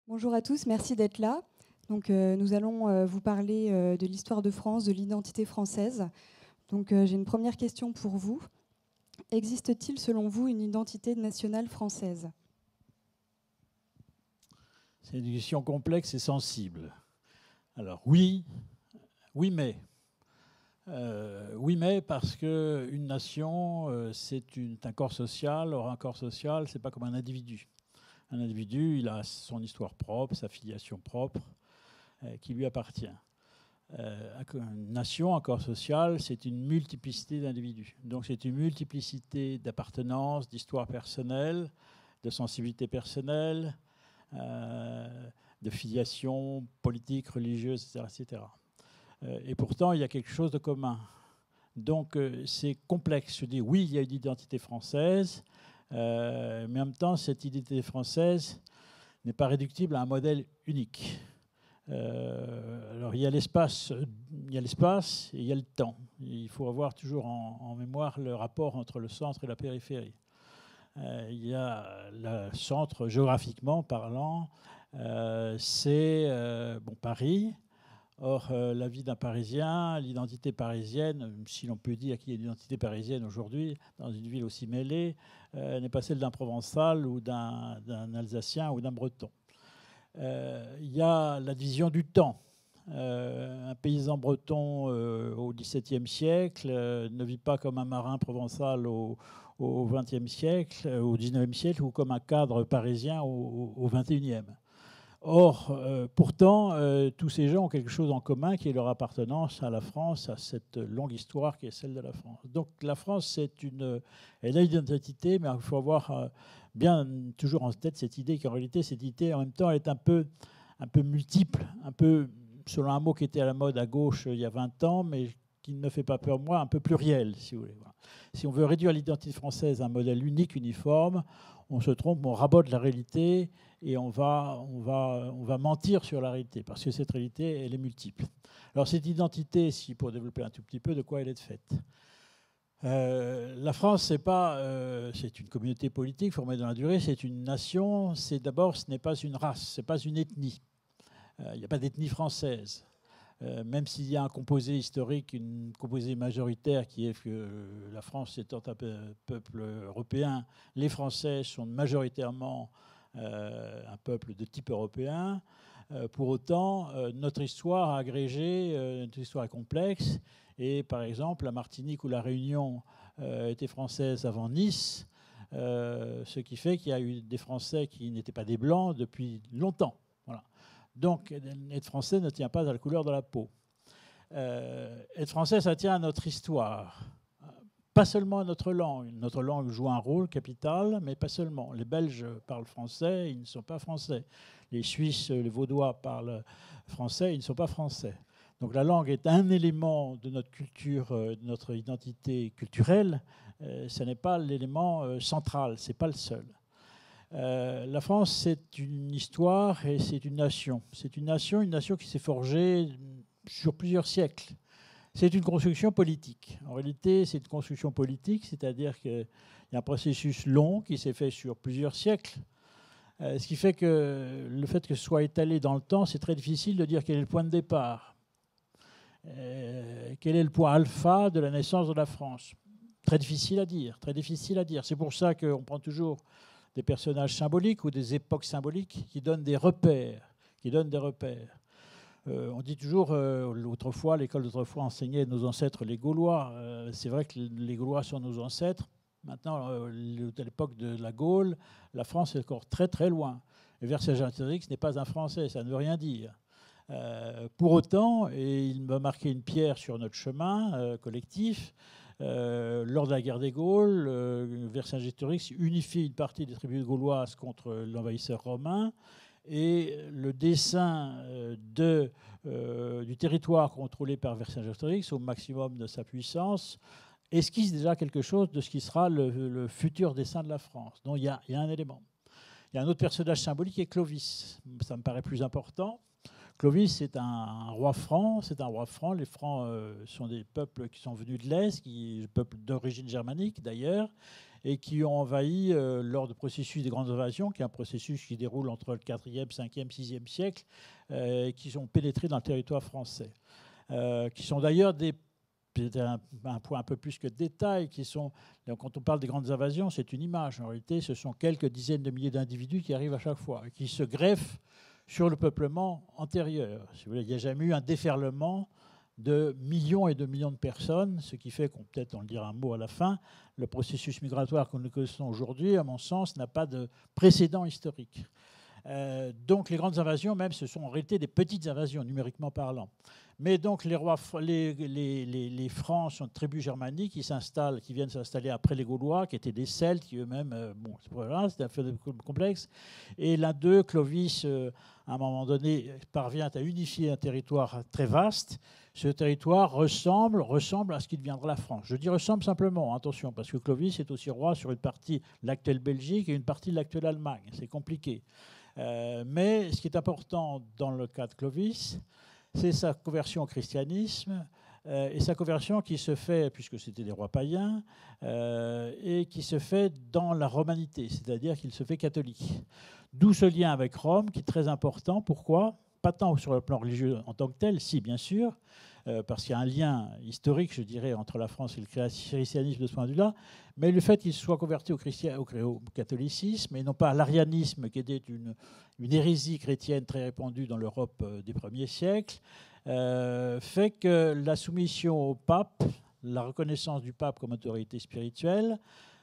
Bonjour à tous, merci d'être là. Donc, nous allons vous parler de l'histoire de France, de l'identité française. Donc, j'ai une première question pour vous. Existe-t-il, selon vous, une identité nationale française? C'est une question complexe et sensible. Alors oui, oui mais. Oui mais parce qu'une nation, c'est un corps social. Or, un corps social, c'est pas comme un individu. Un individu, il a son histoire propre, sa filiation propre, qui lui appartient. Une nation, un corps social, c'est une multiplicité d'individus. Donc c'est une multiplicité d'appartenances, d'histoires personnelles, de sensibilités personnelles, de filiation politique, religieuse, etc. etc. Et pourtant, il y a quelque chose de commun. Donc c'est complexe. Je dis oui, il y a une identité française, mais en même temps, cette identité française n'est pas réductible à un modèle unique. Alors il y a l'espace, et il y a le temps. Il faut avoir toujours en mémoire le rapport entre le centre et la périphérie. Il y a le centre, géographiquement parlant, c'est Paris. Or, la vie d'un Parisien, l'identité parisienne, si l'on peut dire qu'il y a une identité parisienne aujourd'hui, dans une ville aussi mêlée, n'est pas celle d'un Provençal ou d'un Alsacien ou d'un Breton. Il y a la division du temps. Un paysan breton au XVIIe siècle ne vit pas comme un marin provençal au XXe siècle, au XIXe siècle, ou comme un cadre parisien au XXIe. Or, pourtant, tous ces gens ont quelque chose en commun qui est leur appartenance à la France, à cette longue histoire qui est celle de la France. Donc la France, elle a une identité, mais il faut avoir bien toujours en tête cette idée qu'en réalité, cette idée, en même temps, elle est un peu multiple, un peu, selon un mot qui était à la mode à gauche il y a 20 ans, mais qui ne me fait pas peur, moi, un peu pluriel, si vous voulez. Voilà. Si on veut réduire l'identité française à un modèle unique, uniforme, on se trompe, on rabote la réalité et on va mentir sur la réalité, parce que cette réalité, elle est multiple. Alors cette identité, pour développer un tout petit peu, de quoi elle est faite? La France, c'est une communauté politique formée dans la durée, c'est une nation, d'abord, ce n'est pas une race, ce n'est pas une ethnie. Il n'y a pas d'ethnie française. Même s'il y a un composé historique, une composé majoritaire qui est que la France étant un peuple européen, les Français sont majoritairement un peuple de type européen. Pour autant, notre histoire a agrégé, notre histoire est complexe. Et par exemple, la Martinique ou la Réunion étaient françaises avant Nice, ce qui fait qu'il y a eu des Français qui n'étaient pas des Blancs depuis longtemps. Voilà. Donc, être français ne tient pas à la couleur de la peau. Être français, ça tient à notre histoire. Pas seulement à notre langue. Notre langue joue un rôle capital, mais pas seulement. Les Belges parlent français, ils ne sont pas français. Les Suisses, les Vaudois parlent français, ils ne sont pas français. Donc la langue est un élément de notre culture, de notre identité culturelle. Ce n'est pas l'élément central, ce n'est pas le seul. La France, c'est une histoire et c'est une nation. C'est une nation qui s'est forgée sur plusieurs siècles. C'est une construction politique. En réalité, c'est une construction politique, c'est-à-dire qu'il y a un processus long qui s'est fait sur plusieurs siècles. Ce qui fait que le fait que ce soit étalé dans le temps, c'est très difficile de dire quel est le point de départ. Quel est le point alpha de la naissance de la France? Très difficile à dire, très difficile à dire. C'est pour ça qu'on prend toujours des personnages symboliques ou des époques symboliques qui donnent des repères. On dit toujours, l'école d'autrefois enseignait nos ancêtres les Gaulois. C'est vrai que les Gaulois sont nos ancêtres. Maintenant, à l'époque de la Gaule, la France est encore très très loin. Et Vercingétorix n'est pas un Français, ça ne veut rien dire. Pour autant, et il m'a marqué une pierre sur notre chemin collectif, lors de la guerre des Gaules, Vercingétorix unifie une partie des tribus gauloises contre l'envahisseur romain. Et le dessin du territoire contrôlé par Vercingétorix au maximum de sa puissance esquisse déjà quelque chose de ce qui sera le futur dessin de la France. Donc il y a un élément. Il y a un autre personnage symbolique qui est Clovis. Ça me paraît plus important. Clovis est un roi franc. C'est un roi franc. Les Francs sont des peuples qui sont venus de l'Est, des peuples d'origine germanique d'ailleurs, et qui ont envahi lors du processus des grandes invasions, qui est un processus qui déroule entre le 4e, 5e, 6e siècle, qui ont pénétré dans le territoire français, qui sont d'ailleurs un point un peu plus que de détail, quand on parle des grandes invasions, c'est une image. En réalité, ce sont quelques dizaines de milliers d'individus qui arrivent à chaque fois, et qui se greffent sur le peuplement antérieur. Si vous voulez, il n'y a jamais eu un déferlement de millions et de millions de personnes, ce qui fait qu'on peut-être en dira un mot à la fin. Le processus migratoire que nous connaissons aujourd'hui, à mon sens, n'a pas de précédent historique. Donc les grandes invasions, même, ce sont en réalité des petites invasions, numériquement parlant. Mais donc les Francs sont de tribus germaniques qui viennent s'installer après les Gaulois, qui étaient des Celtes, qui eux-mêmes, c'est un peu complexe. Et l'un d'eux, Clovis, à un moment donné, parvient à unifier un territoire très vaste. Ce territoire ressemble à ce qui deviendra la France. Je dis ressemble simplement, attention, parce que Clovis est aussi roi sur une partie de l'actuelle Belgique et une partie de l'actuelle Allemagne. C'est compliqué. Mais ce qui est important dans le cas de Clovis, c'est sa conversion au christianisme, et sa conversion qui se fait, puisque c'était des rois païens, et qui se fait dans la romanité, c'est-à-dire qu'il se fait catholique. D'où ce lien avec Rome qui est très important. Pourquoi ? Pas tant sur le plan religieux en tant que tel, si bien sûr, parce qu'il y a un lien historique, je dirais, entre la France et le christianisme de ce point de vue-là, mais le fait qu'il soit converti au catholicisme et non pas à l'arianisme, qui était une hérésie chrétienne très répandue dans l'Europe des premiers siècles, fait que la soumission au pape, la reconnaissance du pape comme autorité spirituelle,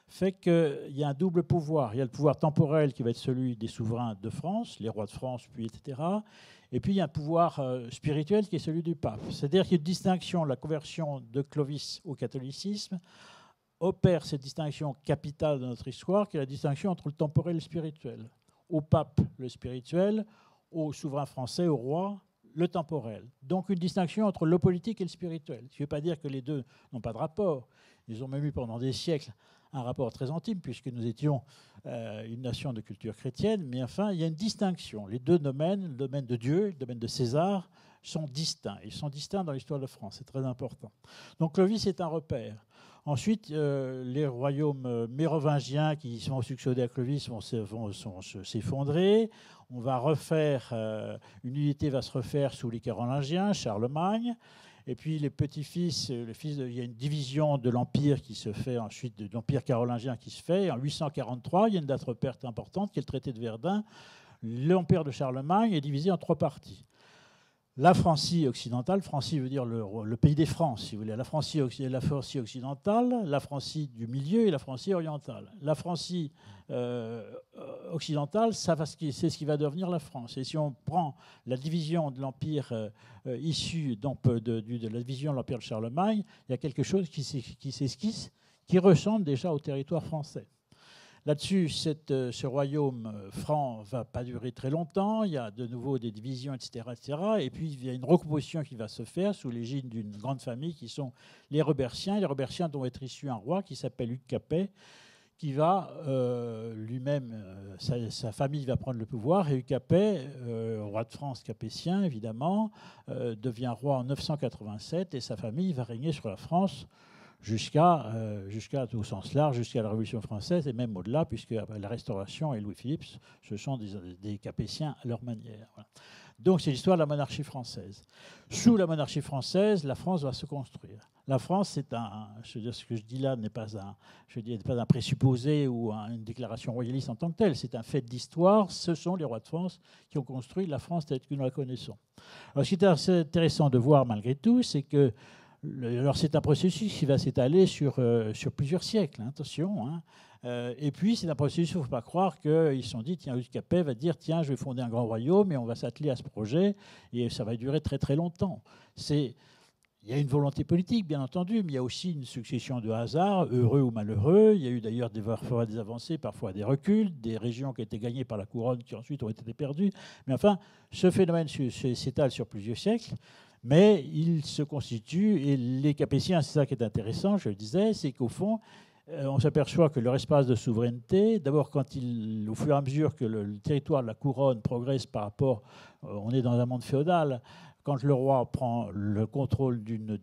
fait qu'il y a un double pouvoir. Il y a le pouvoir temporel qui va être celui des souverains de France, les rois de France, puis etc. Et puis il y a un pouvoir spirituel qui est celui du pape. C'est-à-dire qu'il y a une distinction, la conversion de Clovis au catholicisme opère cette distinction capitale de notre histoire, qui est la distinction entre le temporel et le spirituel. Au pape, le spirituel, au souverain français, au roi, le temporel. Donc une distinction entre le politique et le spirituel. Ce qui ne veut pas dire que les deux n'ont pas de rapport. Ils ont même eu pendant des siècles un rapport très intime, puisque nous étions une nation de culture chrétienne, mais enfin, il y a une distinction. Les deux domaines, le domaine de Dieu, le domaine de César, sont distincts. Ils sont distincts dans l'histoire de France, c'est très important. Donc Clovis est un repère. Ensuite, les royaumes mérovingiens qui sont succédés à Clovis vont s'effondrer. On va refaire, une unité va se refaire sous les Carolingiens, Charlemagne. Et puis les petits-fils, il y a une division de l'Empire qui se fait ensuite, de l'Empire carolingien qui se fait. En 843, il y a une date repère importante qui est le traité de Verdun. L'Empire de Charlemagne est divisé en 3 parties. La Francie occidentale, Francie veut dire le pays des Francs, si vous voulez. La Francie occidentale, la Francie du milieu et la Francie orientale. La Francie occidentale, c'est ce qui va devenir la France. Et si on prend la division de l'Empire issue de la division de l'Empire de Charlemagne, il y a quelque chose qui s'esquisse, qui ressemble déjà au territoire français. Là-dessus, ce royaume franc ne va pas durer très longtemps. Il y a de nouveau des divisions, etc., etc. Et puis, il y a une recomposition qui va se faire sous l'égide d'une grande famille qui sont les Robertiens. Les Robertiens dont être issu un roi qui s'appelle Hugues Capet, qui va lui-même, sa famille va prendre le pouvoir. Et Hugues Capet, roi de France capétien, évidemment, devient roi en 987 et sa famille va régner sur la France jusqu'à au sens large, jusqu'à la Révolution française et même au-delà, puisque la Restauration et Louis-Philippe, ce sont des Capétiens à leur manière. Voilà. Donc c'est l'histoire de la monarchie française. Sous la monarchie française, la France va se construire. La France, c'est ce que je dis là n'est pas un présupposé ou une déclaration royaliste en tant que telle. C'est un fait d'histoire. Ce sont les rois de France qui ont construit la France telle que nous la connaissons. Alors, ce qui est assez intéressant de voir malgré tout, c'est que alors c'est un processus qui va s'étaler sur plusieurs siècles, hein, attention. Hein. Et puis c'est un processus, il ne faut pas croire qu'ils se sont dit, tiens, Hugues Capet va dire, tiens, je vais fonder un grand royaume et on va s'atteler à ce projet et ça va durer très très longtemps. Il y a une volonté politique, bien entendu, mais il y a aussi une succession de hasards, heureux ou malheureux. Il y a eu d'ailleurs parfois des avancées, parfois des reculs, des régions qui étaient gagnées par la couronne qui ensuite ont été perdues. Mais enfin, ce phénomène s'étale sur plusieurs siècles. Mais il se constitue, et les Capétiens, c'est ça qui est intéressant, je le disais, c'est qu'au fond, on s'aperçoit que leur espace de souveraineté, d'abord au fur et à mesure que le territoire de la couronne progresse par rapport, on est dans un monde féodal, quand le roi prend le contrôle d'une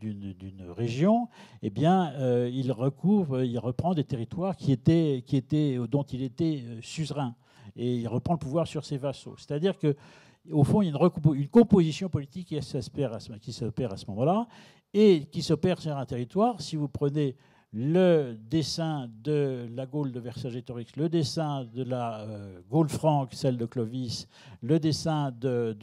région, eh bien, il reprend des territoires dont il était suzerain, et il reprend le pouvoir sur ses vassaux. C'est-à-dire que, au fond, il y a une composition politique qui s'opère à ce moment-là, et qui s'opère sur un territoire. Si vous prenez le dessin de la Gaule de Vercingétorix, le dessin de la Gaule franque, celle de Clovis, le dessin de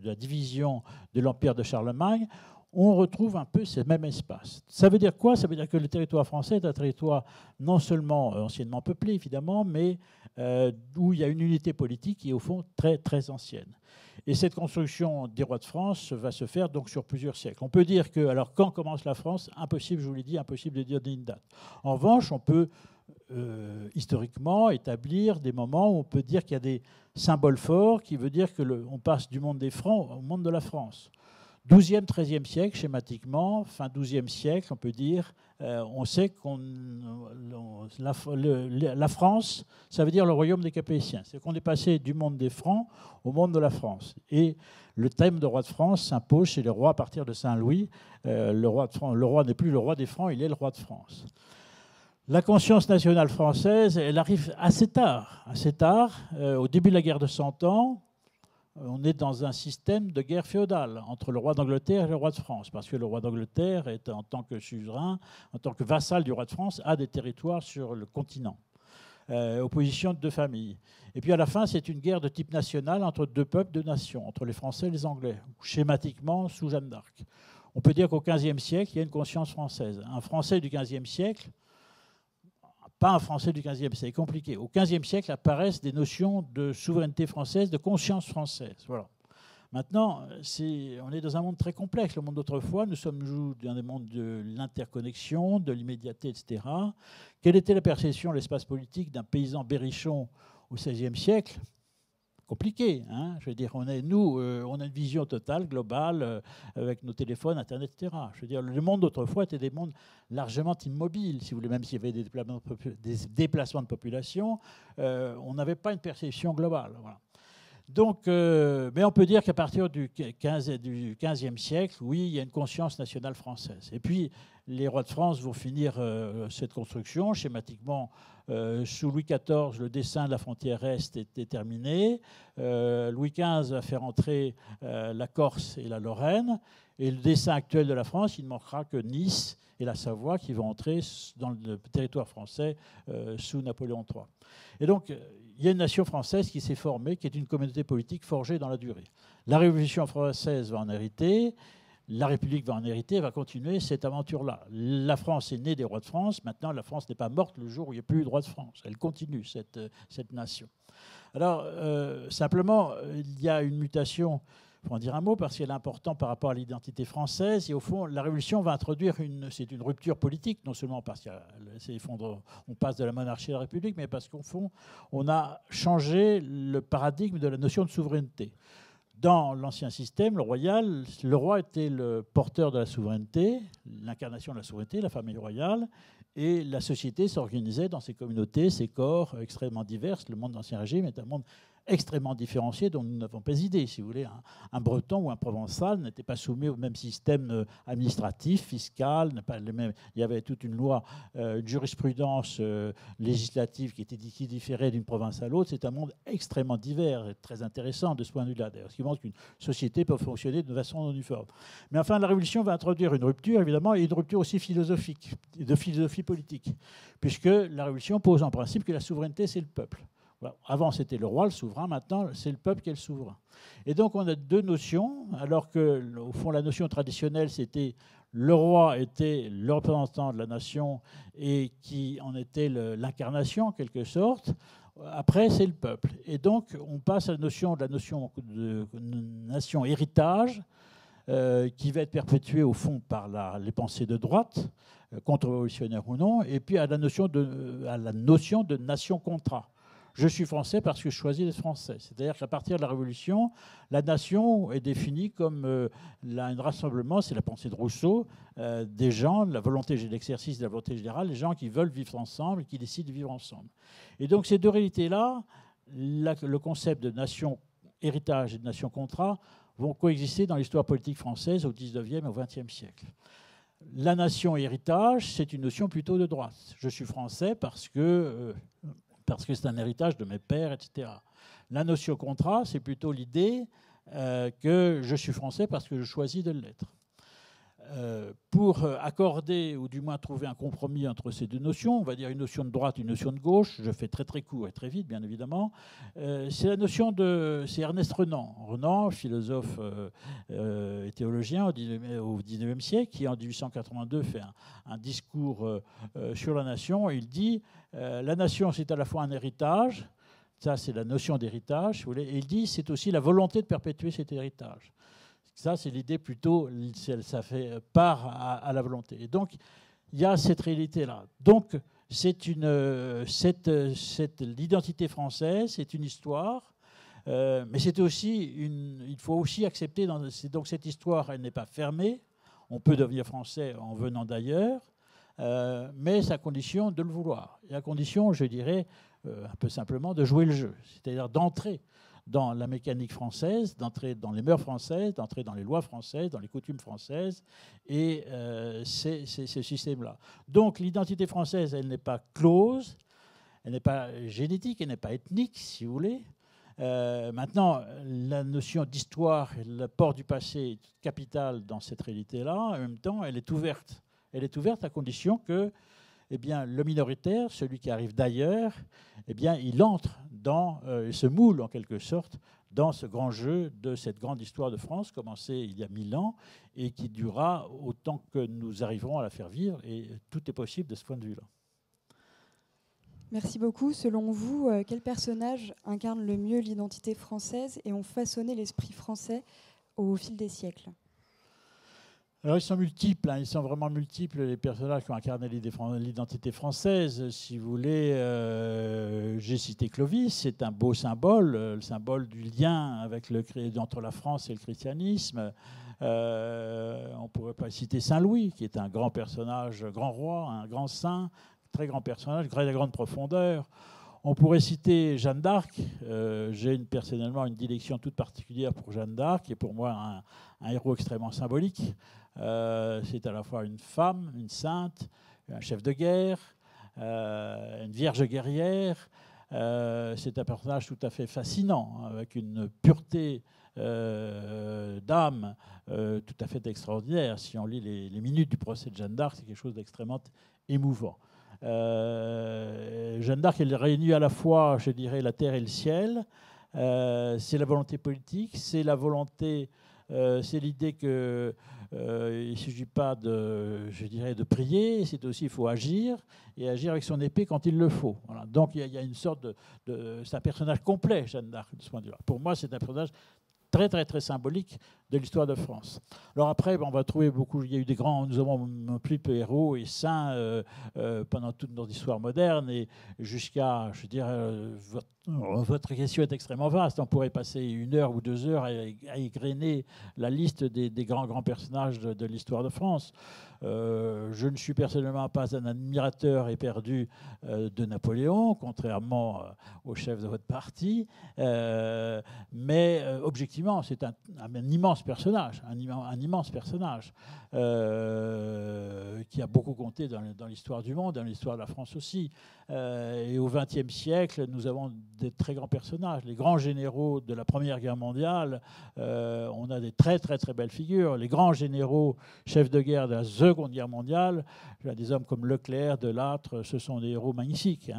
la division de l'Empire de Charlemagne, on retrouve un peu ce même espace. Ça veut dire quoi? Ça veut dire que le territoire français est un territoire non seulement anciennement peuplé, évidemment, mais où il y a une unité politique qui est au fond très, très ancienne. Et cette construction des rois de France va se faire donc sur plusieurs siècles. On peut dire que, alors quand commence la France? Impossible, je vous l'ai dit, impossible de dire une date. En revanche, on peut historiquement établir des moments où on peut dire qu'il y a des symboles forts, qui veut dire qu'on passe du monde des Francs au monde de la France. 12e, 13e siècle, schématiquement, fin 12e siècle, on peut dire, on sait que la France, ça veut dire le royaume des Capétiens. C'est qu'on est passé du monde des Francs au monde de la France. Et le thème de roi de France s'impose chez les rois à partir de Saint-Louis. Le roi n'est plus le roi des Francs, il est le roi de France. La conscience nationale française, elle arrive assez tard, au début de la guerre de 100 ans. On est dans un système de guerre féodale entre le roi d'Angleterre et le roi de France, parce que le roi d'Angleterre, en tant que suzerain, en tant que vassal du roi de France, a des territoires sur le continent, opposition de deux familles. Et puis à la fin, c'est une guerre de type national entre deux peuples, deux nations, entre les Français et les Anglais, schématiquement sous Jeanne d'Arc. On peut dire qu'au XVe siècle, il y a une conscience française. Un Français du XVe siècle, pas un Français du XVe siècle, c'est compliqué. Au XVe siècle apparaissent des notions de souveraineté française, de conscience française. Voilà. Maintenant, on est dans un monde très complexe. Le monde d'autrefois, nous sommes dans un monde de l'interconnexion, de l'immédiateté, etc. Quelle était la perception de l'espace politique d'un paysan berrichon au XVIe siècle? Compliqué, hein. Je veux dire, on a une vision totale, globale, avec nos téléphones, Internet, etc. Je veux dire, le monde d'autrefois était des mondes largement immobiles, si vous voulez, même s'il y avait des déplacements de population, on n'avait pas une perception globale. Voilà. Donc, mais on peut dire qu'à partir du XVe siècle, oui, il y a une conscience nationale française. Et puis, les rois de France vont finir cette construction. Schématiquement, sous Louis XIV, le dessin de la frontière Est était terminé. Louis XV va faire entrer la Corse et la Lorraine. Et le dessin actuel de la France, il ne manquera que Nice et la Savoie qui vont entrer dans le territoire français sous Napoléon III. Et donc, il y a une nation française qui s'est formée, qui est une communauté politique forgée dans la durée. La Révolution française va en hériter, la République va en hériter, va continuer cette aventure-là. La France est née des rois de France, maintenant la France n'est pas morte le jour où il n'y a plus eu de rois de France. Elle continue, cette nation. Alors, simplement, il y a une mutation, il faut en dire un mot, parce qu'elle est importante par rapport à l'identité française. Et au fond, la Révolution va introduire c'est une rupture politique, non seulement parce qu'on passe de la monarchie à la République, mais parce qu'au fond, on a changé le paradigme de la notion de souveraineté. Dans l'ancien système, le roi était le porteur de la souveraineté, l'incarnation de la souveraineté, la famille royale, et la société s'organisait dans ses communautés, ses corps extrêmement divers. Le monde d'Ancien Régime est un monde extrêmement différenciés dont nous n'avons pas idée. Si vous voulez, un Breton ou un Provençal n'était pas soumis au même système administratif, fiscal. Il y avait toute une loi, une jurisprudence législative qui différait d'une province à l'autre. C'est un monde extrêmement divers et très intéressant de ce point de vue-là, d'ailleurs, ce qui montre qu'une société peut fonctionner de façon uniforme. Mais enfin, la Révolution va introduire une rupture, évidemment, et une rupture aussi philosophique, de philosophie politique, puisque la Révolution pose en principe que la souveraineté, c'est le peuple. Voilà. Avant, c'était le roi, le souverain. Maintenant, c'est le peuple qui est le souverain. Et donc, on a deux notions, alors que, au fond, la notion traditionnelle, c'était le roi était le représentant de la nation et qui en était l'incarnation, en quelque sorte. Après, c'est le peuple. Et donc, on passe à la notion de nation héritage, qui va être perpétuée, au fond, par les pensées de droite, contre-révolutionnaires ou non, et puis à la notion de nation-contrat. je suis français parce que je choisis d'être français. C'est-à-dire qu'à partir de la Révolution, la nation est définie comme un rassemblement, c'est la pensée de Rousseau, des gens, l'exercice de la volonté générale, les gens qui veulent vivre ensemble, qui décident de vivre ensemble. Et donc ces deux réalités-là, le concept de nation héritage et de nation contrat vont coexister dans l'histoire politique française au XIXe et au XXe siècle. La nation héritage, c'est une notion plutôt de droite. Je suis français parce que c'est un héritage de mes pères, etc. La notion contrat, c'est plutôt l'idée que je suis français parce que je choisis de l'être. Pour accorder, ou du moins trouver un compromis entre ces deux notions, on va dire une notion de droite, une notion de gauche, je fais très très court et très vite, bien évidemment, c'est la notion de... C'est Ernest Renan. Renan, philosophe et théologien au XIXe siècle, qui en 1882 fait un discours sur la nation, et il dit la nation, c'est à la fois un héritage, ça c'est la notion d'héritage, si vous voulez, et il dit c'est aussi la volonté de perpétuer cet héritage. Ça, c'est l'idée plutôt, ça fait part à la volonté. Et donc, il y a cette réalité-là. Donc, l'identité française, c'est une histoire, mais c'est aussi il faut aussi accepter, donc cette histoire, elle n'est pas fermée. On peut devenir français en venant d'ailleurs, mais c'est à condition de le vouloir. Et à condition, je dirais, un peu simplement, de jouer le jeu, c'est-à-dire d'entrer dans la mécanique française, d'entrer dans les mœurs françaises, d'entrer dans les lois françaises, dans les coutumes françaises, et c'est ce système-là. Donc l'identité française, elle n'est pas close, elle n'est pas génétique, elle n'est pas ethnique, si vous voulez. Maintenant, la notion d'histoire et l'apport du passé est capitale dans cette réalité-là. En même temps, elle est ouverte. Elle est ouverte à condition que le minoritaire, celui qui arrive d'ailleurs, il entre il se moule en quelque sorte dans ce grand jeu de cette grande histoire de France, commencée il y a 1000 ans, et qui durera autant que nous arriverons à la faire vivre, et tout est possible de ce point de vue-là. Merci beaucoup. Selon vous, quels personnages incarnent le mieux l'identité française et ont façonné l'esprit français au fil des siècles ? Alors ils sont multiples, ils sont vraiment multiples, les personnages qui ont incarné l'identité française. Si vous voulez, j'ai cité Clovis, c'est un beau symbole, le symbole du lien entre la France et le christianisme. On pourrait pas citer Saint-Louis, qui est un grand personnage, grand roi, un grand saint, très grand personnage, de grande profondeur. On pourrait citer Jeanne d'Arc. J'ai personnellement une dilection toute particulière pour Jeanne d'Arc, qui est pour moi un héros extrêmement symbolique. C'est à la fois une femme, une sainte, un chef de guerre, une vierge guerrière. C'est un personnage tout à fait fascinant, avec une pureté d'âme tout à fait extraordinaire. Si on lit les minutes du procès de Jeanne d'Arc, c'est quelque chose d'extrêmement émouvant. Jeanne d'Arc, elle réunit à la fois, je dirais, la terre et le ciel. C'est la volonté politique, c'est la volonté, c'est l'idée que il ne s'agit pas de prier, c'est aussi il faut agir, et agir avec son épée quand il le faut. Voilà. Donc il y a une sorte c'est un personnage complet, Jeanne d'Arc, de ce point de vue-là. Pour moi, c'est un personnage très, très, très symbolique de l'histoire de France. Alors après, on va trouver beaucoup, il y a eu nous avons plus de héros et saints pendant toute notre histoire moderne, et jusqu'à, je dirais, votre question est extrêmement vaste. On pourrait passer 1 heure ou 2 heures à égrener la liste des grands personnages de l'histoire de France. Je ne suis personnellement pas un admirateur éperdu de Napoléon, contrairement au chef de votre parti, mais objectivement, c'est un immense personnage, un immense personnage qui a beaucoup compté dans l'histoire du monde, dans l'histoire de la France aussi. Et au XXe siècle, nous avons des très grands personnages. Les grands généraux de la Première Guerre mondiale, on a des très, très, très belles figures. Les grands généraux chefs de guerre de la Seconde Guerre mondiale, des hommes comme Leclerc, Delattre, ce sont des héros magnifiques.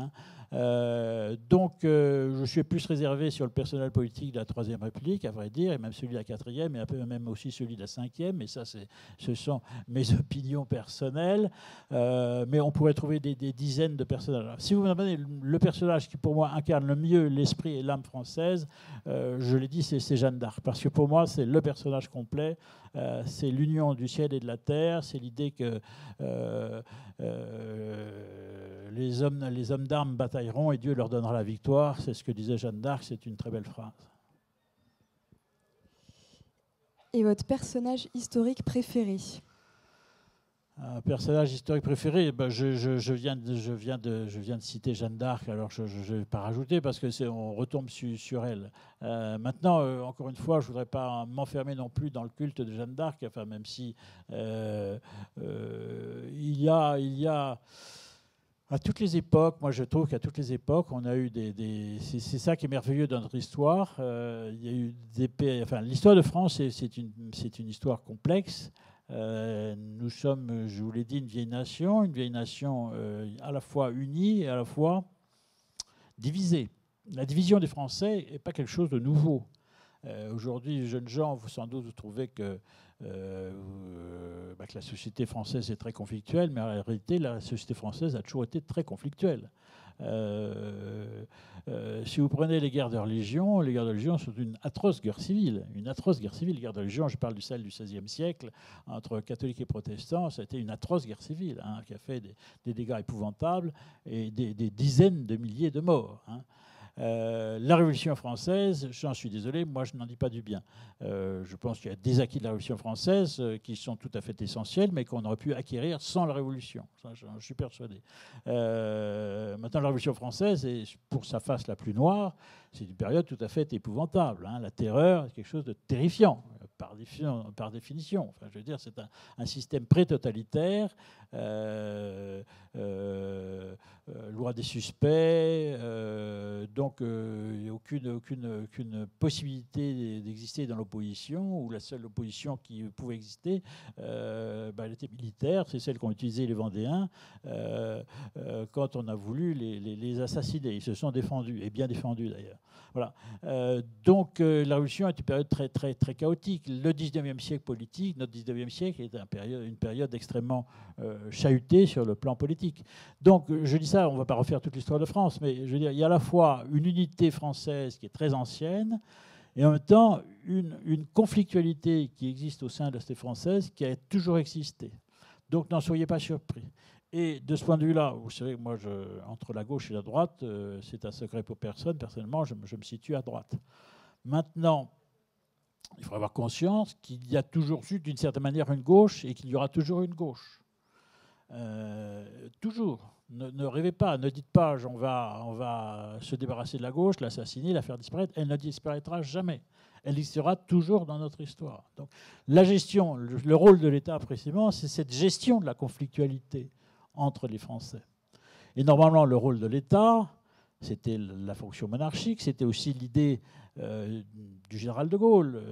Donc, je suis plus réservé sur le personnel politique de la Troisième République, à vrai dire, et même celui de la Quatrième, et un peu même aussi celui de la Cinquième. Et ça, ce sont mes opinions personnelles. Mais on pourrait trouver des dizaines de personnages. Alors, si vous me demandez le personnage qui, pour moi, incarne le mieux l'esprit et l'âme française, je l'ai dit, c'est Jeanne d'Arc. Parce que pour moi, c'est le personnage complet. C'est l'union du ciel et de la terre. C'est l'idée que les hommes d'armes bataillent batailleront et Dieu leur donnera la victoire. C'est ce que disait Jeanne d'Arc, c'est une très belle phrase. Et votre personnage historique préféré? Un personnage historique préféré, ben je viens de citer Jeanne d'Arc, alors je ne vais pas rajouter parce que on retombe sur elle. Maintenant, encore une fois, je ne voudrais pas m'enfermer non plus dans le culte de Jeanne d'Arc, enfin, même si il y a à toutes les époques, moi je trouve qu'à toutes les époques, on a eu c'est ça qui est merveilleux dans notre histoire. Il y a eu enfin, l'histoire de France, c'est une histoire complexe. Nous sommes, je vous l'ai dit, une vieille nation à la fois unie et à la fois divisée. La division des Français n'est pas quelque chose de nouveau. Aujourd'hui, les jeunes gens, vous sans doute vous trouvez que la société française est très conflictuelle, mais en réalité, la société française a toujours été très conflictuelle. Si vous prenez les guerres de religion sont une atroce guerre civile. Les guerres de religion, je parle de celle du XVIe siècle, entre catholiques et protestants, ça a été une atroce guerre civile, hein, qui a fait des dégâts épouvantables et des dizaines de milliers de morts. Hein. La Révolution française, j'en suis désolé, moi je n'en dis pas du bien. Je pense qu'il y a des acquis de la Révolution française qui sont tout à fait essentiels, mais qu'on aurait pu acquérir sans la Révolution. Ça, je suis persuadé. Maintenant, la Révolution française, pour sa face la plus noire, c'est une période tout à fait épouvantable. Hein. La terreur, c'est quelque chose de terrifiant. Par définition. Enfin, je veux dire, c'est un système pré-totalitaire, loi des suspects, donc il n'y a aucune possibilité d'exister dans l'opposition, ou la seule opposition qui pouvait exister, elle était militaire, c'est celle qu'ont utilisé les Vendéens quand on a voulu les assassiner. Ils se sont défendus, et bien défendus d'ailleurs. Voilà. Donc la Révolution est une période très, très, très chaotique. Le 19e siècle politique, notre 19e siècle est une période extrêmement chahutée sur le plan politique. Donc je dis ça, on ne va pas refaire toute l'histoire de France, mais je veux dire, il y a à la fois une unité française qui est très ancienne, et en même temps une conflictualité qui existe au sein de la société française qui a toujours existé. Donc n'en soyez pas surpris. Et de ce point de vue-là, vous savez, moi, entre la gauche et la droite, c'est un secret pour personne. Personnellement, je me situe à droite. Maintenant, il faut avoir conscience qu'il y a toujours eu, d'une certaine manière, une gauche et qu'il y aura toujours une gauche. Toujours. Ne rêvez pas, ne dites pas on va se débarrasser de la gauche, l'assassiner, la faire disparaître. Elle ne disparaîtra jamais. Elle existera toujours dans notre histoire. Donc, la gestion, le rôle de l'État précisément, c'est cette gestion de la conflictualité entre les Français. Et normalement, le rôle de l'État, c'était la fonction monarchique, c'était aussi l'idée du général de Gaulle,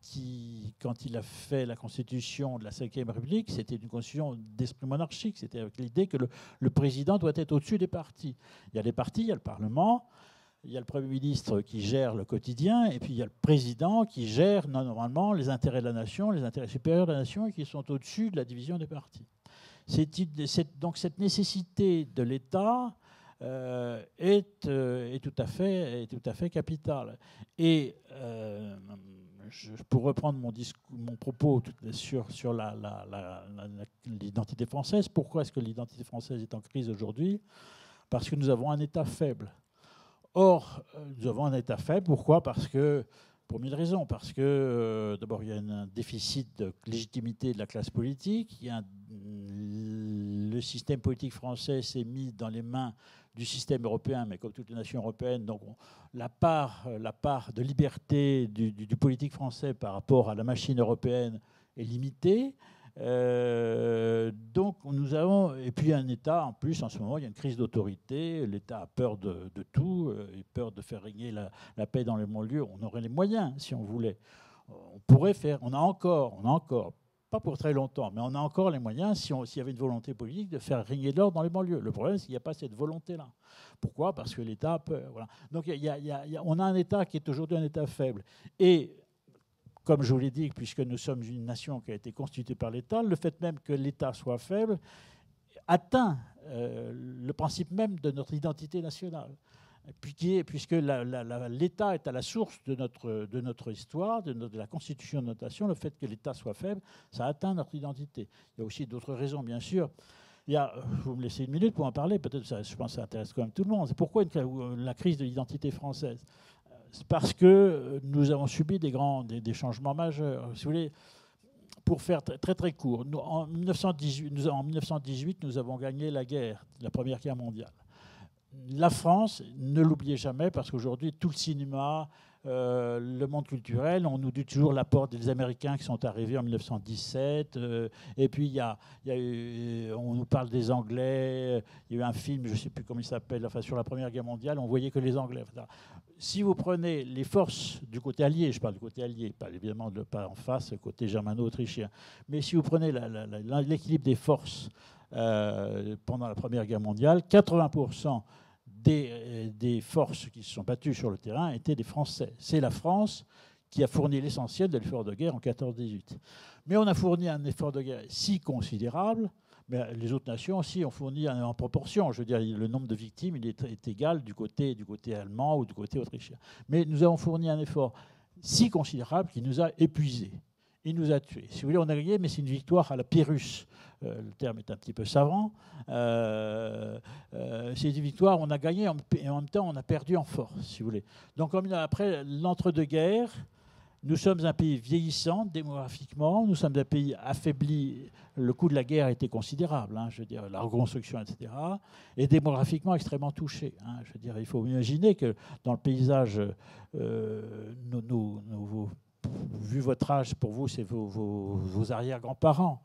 qui, quand il a fait la constitution de la Ve République, c'était une constitution d'esprit monarchique, c'était avec l'idée que le président doit être au-dessus des partis. Il y a les partis, il y a le Parlement, il y a le Premier ministre qui gère le quotidien, et puis il y a le président qui gère normalement les intérêts de la nation, les intérêts supérieurs de la nation, et qui sont au-dessus de la division des partis. Donc cette nécessité de l'État est tout à fait capitale. Et pour reprendre mon propos sur l'identité française, pourquoi est-ce que l'identité française est en crise aujourd'hui? Parce que nous avons un État faible. Or, nous avons un État faible. Pourquoi? Pour mille raisons. Parce que, d'abord, il y a un déficit de légitimité de la classe politique. Le système politique français s'est mis dans les mains du système européen, mais comme toutes les nations européennes, donc la part de liberté du politique français par rapport à la machine européenne est limitée. Donc nous avons, et puis un État, en plus en ce moment il y a une crise d'autorité, l'État a peur de tout, il a peur de faire régner la paix dans les banlieues. On aurait les moyens si on voulait, on pourrait faire, on a encore, pas pour très longtemps, mais on a encore les moyens, s'il y avait une volonté politique, de faire régner l'ordre dans les banlieues. Le problème, c'est qu'il n'y a pas cette volonté-là. Pourquoi? Parce que l'État a peur. Voilà. Donc on a un État qui est aujourd'hui un État faible. Et comme je vous l'ai dit, puisque nous sommes une nation qui a été constituée par l'État, le fait même que l'État soit faible atteint le principe même de notre identité nationale. Puisque l'État est à la source de notre histoire, de la constitution de notre nation, le fait que l'État soit faible, ça atteint notre identité. Il y a aussi d'autres raisons, bien sûr. vous me laissez une minute pour en parler, peut-être ça, je pense que ça intéresse quand même tout le monde. C'est pourquoi la crise de l'identité française? C'est parce que nous avons subi des changements majeurs. Si vous voulez, pour faire très très court, en 1918, nous avons gagné la guerre, la Première Guerre mondiale. La France, ne l'oubliez jamais, parce qu'aujourd'hui, tout le cinéma, le monde culturel, on nous dit toujours l'apport des Américains qui sont arrivés en 1917. Et puis, on nous parle des Anglais. Il y a eu un film, je ne sais plus comment il s'appelle, enfin, sur la Première Guerre mondiale, on voyait que les Anglais. Enfin, si vous prenez les forces du côté allié, je parle du côté allié, pas évidemment pas en face, côté germano-autrichien, mais si vous prenez l'équilibre des forces pendant la Première Guerre mondiale, 80% des forces qui se sont battues sur le terrain étaient des Français. C'est la France qui a fourni l'essentiel de l'effort de guerre en 14-18. Mais on a fourni un effort de guerre si considérable, mais les autres nations aussi ont fourni en proportion. Je veux dire, le nombre de victimes il est égal du côté allemand ou du côté autrichien. Mais nous avons fourni un effort si considérable qu'il nous a épuisés. Il nous a tués. Si vous voulez, on a gagné, mais c'est une victoire à la Pyrrhus. Le terme est un petit peu savant. C'est une victoire, on a gagné et en même temps, on a perdu en force, si vous voulez. Donc, après l'entre-deux-guerres, nous sommes un pays vieillissant démographiquement, nous sommes un pays affaibli. Le coût de la guerre a été considérable, hein, je veux dire, la reconstruction, etc. Et démographiquement extrêmement touché. Hein, je veux dire, il faut imaginer que dans le paysage, vu votre âge, pour vous, c'est vos arrière-grands-parents.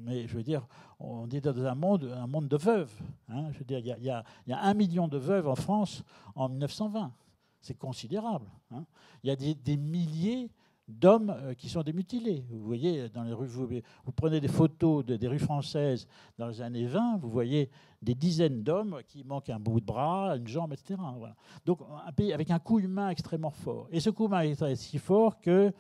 Mais je veux dire, on est dans un monde de veuves. Hein, je veux dire, il y a 1 million de veuves en France en 1920. C'est considérable. Hein. Il y a des milliers d'hommes qui sont des mutilés. Vous voyez, dans les rues, vous prenez des photos des rues françaises dans les années 20, vous voyez des dizaines d'hommes qui manquent un bout de bras, une jambe, etc. Voilà. Donc un pays avec un coût humain extrêmement fort. Et ce coût humain est si fort que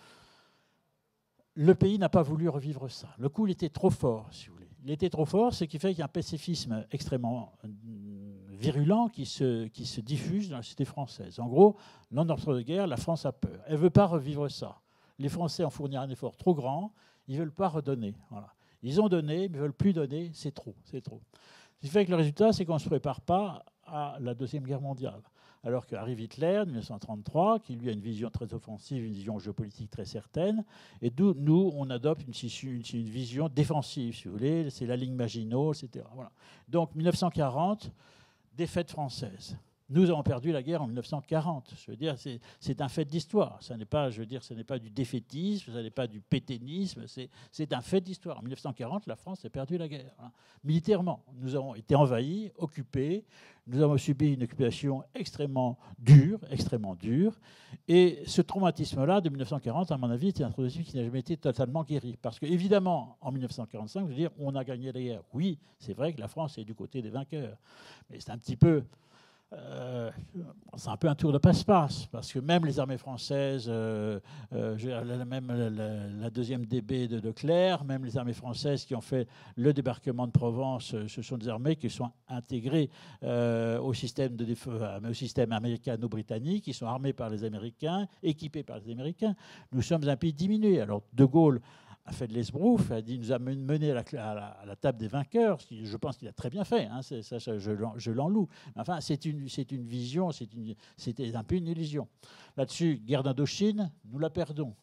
le pays n'a pas voulu revivre ça. Le coût il était trop fort, si vous voulez. Il était trop fort, ce qui fait qu'il y a un pacifisme extrêmement virulent qui se diffuse dans la société française. En gros, l'entre-deux-guerres, la France a peur. Elle ne veut pas revivre ça. Les Français ont fourni un effort trop grand, ils ne veulent pas redonner. Voilà. Ils ont donné, mais ils ne veulent plus donner, c'est trop, c'est trop. Ce qui fait que le résultat, c'est qu'on ne se prépare pas à la Deuxième Guerre mondiale. Alors qu'arrive Hitler, en 1933, qui lui a une vision très offensive, une vision géopolitique très certaine, et d'où nous, on adopte une vision défensive, si vous voulez, c'est la ligne Maginot, etc. Voilà. Donc 1940, défaite française. Nous avons perdu la guerre en 1940. Je veux dire, c'est un fait d'histoire. Ce n'est pas, je veux dire, ce n'est pas du défaitisme, ce n'est pas du pétainisme. C'est un fait d'histoire. En 1940, la France a perdu la guerre. Hein. Militairement, nous avons été envahis, occupés. Nous avons subi une occupation extrêmement dure. Et ce traumatisme-là de 1940, à mon avis, c'est un traumatisme qui n'a jamais été totalement guéri. Parce qu'évidemment, en 1945, je veux dire, on a gagné la guerre. Oui, c'est vrai que la France est du côté des vainqueurs. Mais c'est un petit peu... c'est un peu un tour de passe-passe, parce que même les armées françaises, même la deuxième DB de Leclerc, même les armées françaises qui ont fait le débarquement de Provence, ce sont des armées qui sont intégrées au système américano-britannique, qui sont armées par les Américains, équipées par les Américains. Nous sommes un pays diminué. Alors De Gaulle a fait de l'esbrouf, nous a mené à la table des vainqueurs, je pense qu'il a très bien fait, hein, ça, je l'en loue. Enfin, c'est une vision, c'était un peu une illusion. Là-dessus, guerre d'Indochine, nous la perdons.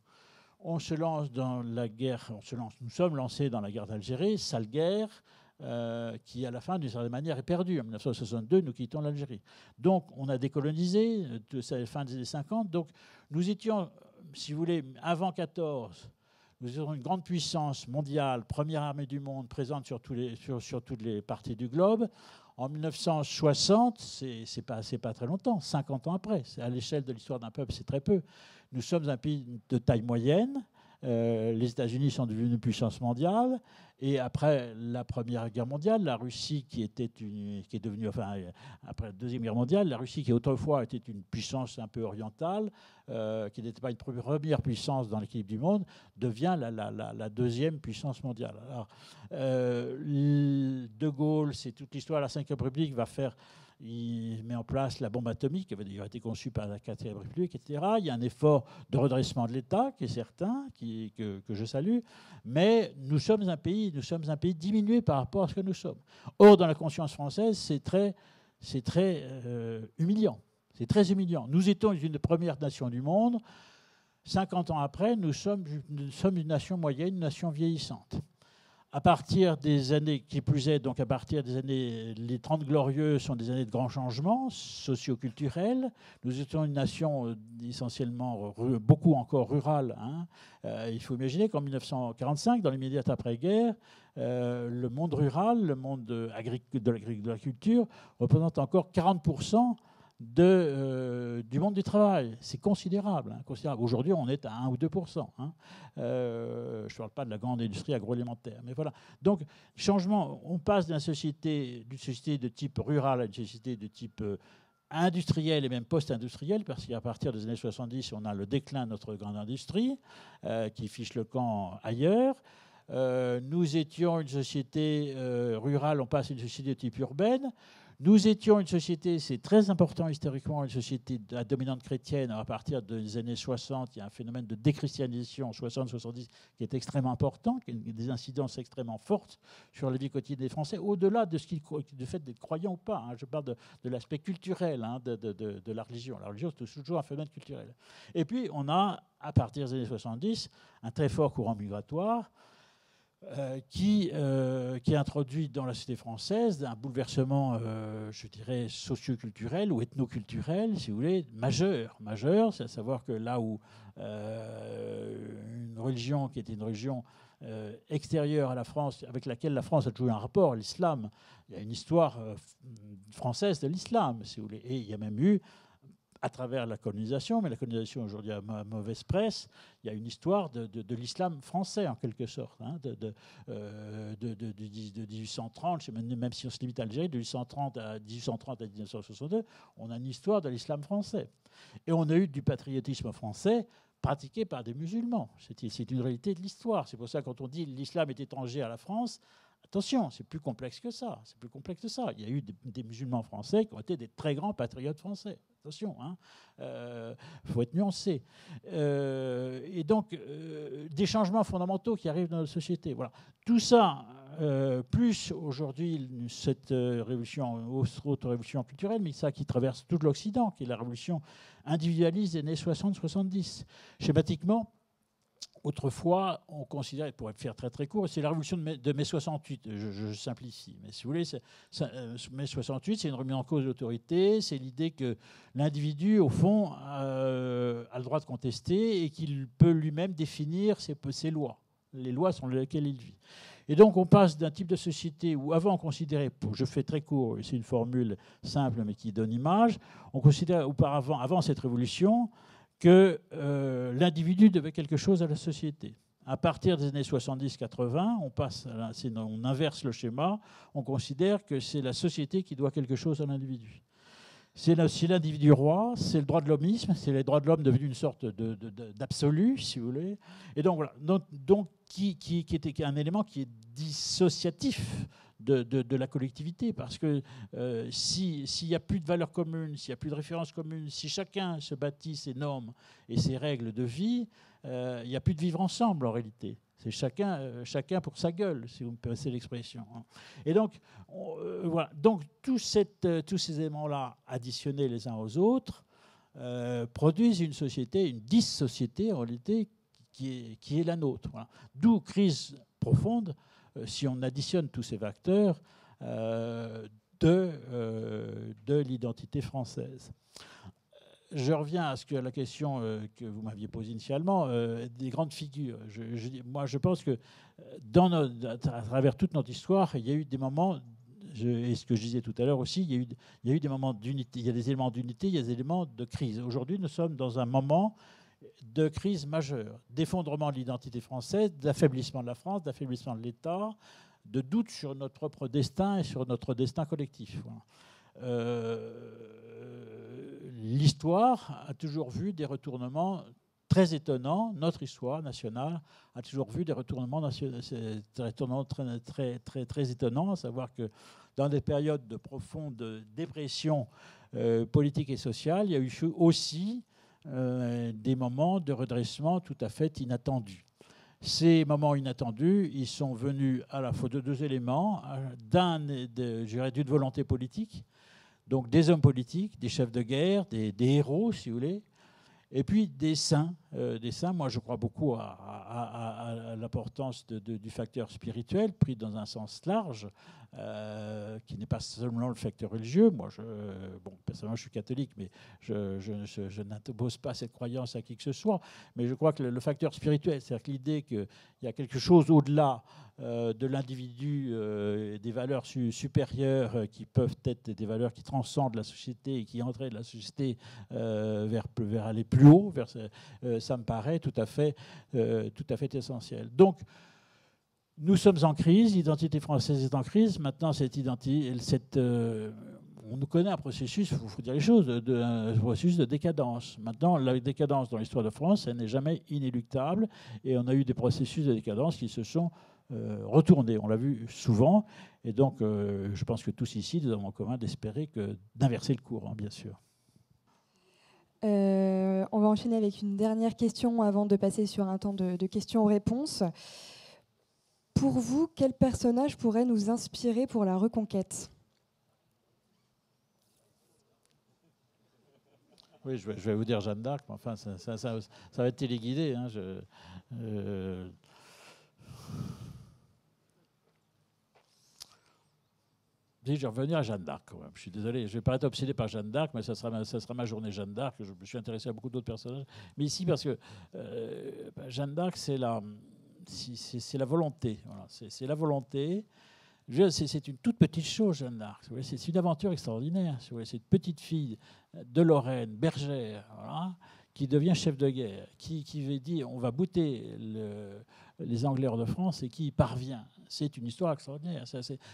On se lance dans la guerre, nous sommes lancés dans la guerre d'Algérie, sale guerre, qui à la fin, d'une certaine manière, est perdue. En 1962, nous quittons l'Algérie. Donc, on a décolonisé, c'est la fin des années 50, donc nous étions, si vous voulez, avant 14, nous étions une grande puissance mondiale, première armée du monde, présente sur toutes les parties du globe. En 1960, c'est pas très longtemps, 50 ans après. À l'échelle de l'histoire d'un peuple, c'est très peu. Nous sommes un pays de taille moyenne. Les États-Unis sont devenus une puissance mondiale. Et après la Première Guerre mondiale, la Russie qui est devenue, enfin, après la Deuxième Guerre mondiale, la Russie qui autrefois était une puissance un peu orientale, qui n'était pas une première puissance dans l'équilibre du monde, devient la deuxième puissance mondiale. Alors, De Gaulle, c'est toute l'histoire de la Ve République, va faire il met en place la bombe atomique qui avait d'ailleurs été conçue par la 4e République, etc. Il y a un effort de redressement de l'État qui est certain, que je salue, mais nous sommes un pays diminué par rapport à ce que nous sommes. Or, dans la conscience française, c'est très humiliant. C'est très humiliant. Nous étions une des premières nations du monde. 50 ans après, nous sommes une nation moyenne, une nation vieillissante. À partir des années, qui plus est, donc à partir des années, les 30 glorieux sont des années de grands changements socio-culturels. Nous étions une nation essentiellement, beaucoup encore rurale. Hein. Il faut imaginer qu'en 1945, dans l'immédiat après-guerre, le monde rural, le monde de l'agriculture, représente encore 40% du monde du travail. C'est considérable. Hein, considérable. Aujourd'hui, on est à 1 ou 2%. Hein. Je ne parle pas de la grande industrie agroalimentaire. Mais voilà. Donc, changement, on passe d'une société de type rural à une société de type industriel et même post-industriel, parce qu'à partir des années 70, on a le déclin de notre grande industrie qui fiche le camp ailleurs. Nous étions une société rurale, on passe à une société de type urbaine. Nous étions une société, c'est très important historiquement, une société à dominante chrétienne. À partir des années 60, il y a un phénomène de déchristianisation, 60-70, qui est extrêmement important, qui a des incidences extrêmement fortes sur la vie quotidienne des Français, au-delà de du fait d'être croyants ou pas. Hein. Je parle de l'aspect culturel hein, de la religion. La religion, c'est toujours un phénomène culturel. Et puis, on a, à partir des années 70, un très fort courant migratoire, qui introduit dans la société française un bouleversement, je dirais, socio-culturel ou ethno-culturel, si vous voulez, majeur. C'est à savoir que là où une religion qui était une religion extérieure à la France, avec laquelle la France a toujours eu un rapport, l'islam, il y a une histoire française de l'islam, si vous voulez. Et il y a même eu, à travers la colonisation, mais la colonisation aujourd'hui a mauvaise presse, il y a une histoire de l'islam français en quelque sorte, hein, de 1830, même si on se limite à l'Algérie, de 1830 à 1962, on a une histoire de l'islam français. Et on a eu du patriotisme français pratiqué par des musulmans. C'est une réalité de l'histoire. C'est pour ça que quand on dit l'islam est étranger à la France, attention, c'est plus complexe que ça. Il y a eu des musulmans français qui ont été des très grands patriotes français. Attention, faut être nuancé. Et donc, des changements fondamentaux qui arrivent dans notre société. Voilà. Tout ça, plus aujourd'hui cette autre révolution culturelle, mais ça qui traverse tout l'Occident, qui est la révolution individualiste des années 60-70. Schématiquement, autrefois, on considérait, pour faire très très court, c'est la révolution de mai 68, je simplifie, mais si vous voulez, mai 68, c'est une remise en cause de l'autorité, c'est l'idée que l'individu, au fond, a le droit de contester et qu'il peut lui-même définir ses lois, les lois sur lesquelles il vit. Et donc on passe d'un type de société où avant on considérait, je fais très court, c'est une formule simple mais qui donne image, on considérait auparavant, avant cette révolution, que l'individu devait quelque chose à la société. À partir des années 70-80, on inverse le schéma, on considère que c'est la société qui doit quelque chose à l'individu. C'est l'individu roi, c'est le droit de l'hommisme, c'est les droits de l'homme devenus une sorte d'absolu, si vous voulez. Et donc voilà, donc qui était un élément qui est dissociatif de la collectivité, parce que s'il n'y a plus de valeurs communes, s'il n'y a plus de références communes, si chacun se bâtit ses normes et ses règles de vie, il n'y a plus de vivre ensemble en réalité. C'est chacun pour sa gueule, si vous me passez l'expression. Et donc, voilà. Donc tous ces éléments-là, additionnés les uns aux autres, produisent une société, une dys-société en réalité, qui est la nôtre. Voilà. D'où crise profonde, si on additionne tous ces facteurs, de l'identité française. Je reviens à la question que vous m'aviez posée initialement, des grandes figures. Moi, je pense que à travers toute notre histoire, il y a eu des moments, et ce que je disais tout à l'heure aussi, il y a eu des moments d'unité, il y a des éléments d'unité, il y a des éléments de crise. Aujourd'hui, nous sommes dans un moment de crise majeure, d'effondrement de l'identité française, d'affaiblissement de la France, d'affaiblissement de l'État, de doute sur notre propre destin et sur notre destin collectif. L'histoire a toujours vu des retournements très étonnant. Notre histoire nationale a toujours vu des retournements nationaux, très étonnants, à savoir que dans des périodes de profonde dépression politique et sociale, il y a eu aussi des moments de redressement tout à fait inattendus. Ces moments inattendus, ils sont venus à la fois de deux éléments, d'une volonté politique, donc des hommes politiques, des chefs de guerre, des héros, si vous voulez, et puis des saints. Moi, je crois beaucoup à l'importance du facteur spirituel, pris dans un sens large, qui n'est pas seulement le facteur religieux. Moi, personnellement, je suis catholique, mais je n'impose pas cette croyance à qui que ce soit. Mais je crois que le facteur spirituel, c'est-à-dire que l'idée qu'il y a quelque chose au-delà de l'individu, des valeurs supérieures qui peuvent être des valeurs qui transcendent la société et qui entraînent la société vers aller plus haut, ça me paraît tout à fait essentiel. Donc, nous sommes en crise, l'identité française est en crise. Maintenant, on nous connaît un processus, il faut dire les choses, un processus de décadence. Maintenant, la décadence dans l'histoire de France, elle n'est jamais inéluctable. Et on a eu des processus de décadence qui se sont retournés. On l'a vu souvent. Et donc, je pense que tous ici, nous avons en commun d'espérer d'inverser le cours, hein, bien sûr. On va enchaîner avec une dernière question avant de passer sur un temps de questions-réponses. Pour vous, quel personnage pourrait nous inspirer pour la reconquête ? Oui, je vais vous dire Jeanne d'Arc, mais enfin, ça va être téléguidé. Hein, je vais revenir à Jeanne d'Arc quand même. Je suis désolé, je ne vais pas être obsédé par Jeanne d'Arc, mais ça sera ma journée Jeanne d'Arc. Je me suis intéressé à beaucoup d'autres personnages. Mais ici, parce que Jeanne d'Arc, c'est la volonté. Voilà, c'est la volonté. C'est une toute petite chose, Jeanne d'Arc. C'est une aventure extraordinaire. C'est une petite fille de Lorraine, bergère, voilà, qui devient chef de guerre, qui dit on va bouter les Anglais hors de France et qui y parvient. C'est une histoire extraordinaire.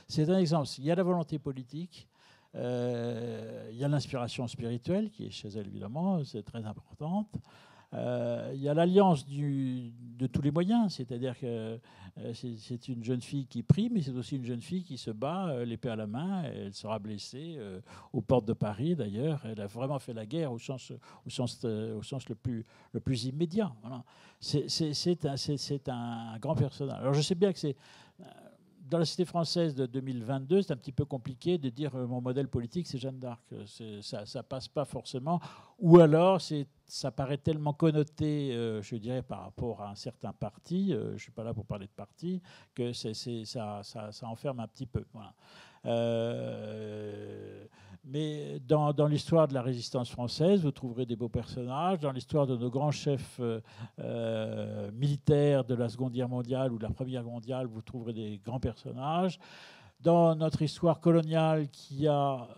C'est un exemple. Il y a la volonté politique, il y a l'inspiration spirituelle qui est chez elle, évidemment, c'est très importante. Il y a l'alliance de tous les moyens, c'est-à-dire que c'est une jeune fille qui prie, mais c'est aussi une jeune fille qui se bat, l'épée à la main. Elle sera blessée aux portes de Paris, d'ailleurs. Elle a vraiment fait la guerre au sens le plus immédiat. Voilà. C'est un grand personnage. Alors je sais bien que c'est... Dans la cité française de 2022, c'est un petit peu compliqué de dire mon modèle politique, c'est Jeanne d'Arc. Ça passe pas forcément. Ou alors, ça paraît tellement connoté, je dirais, par rapport à un certain parti, je ne suis pas là pour parler de parti, que ça enferme un petit peu. Voilà. Mais dans l'histoire de la résistance française, vous trouverez des beaux personnages. Dans l'histoire de nos grands chefs militaires de la Seconde Guerre mondiale ou de la Première Guerre mondiale, vous trouverez des grands personnages. Dans notre histoire coloniale qui a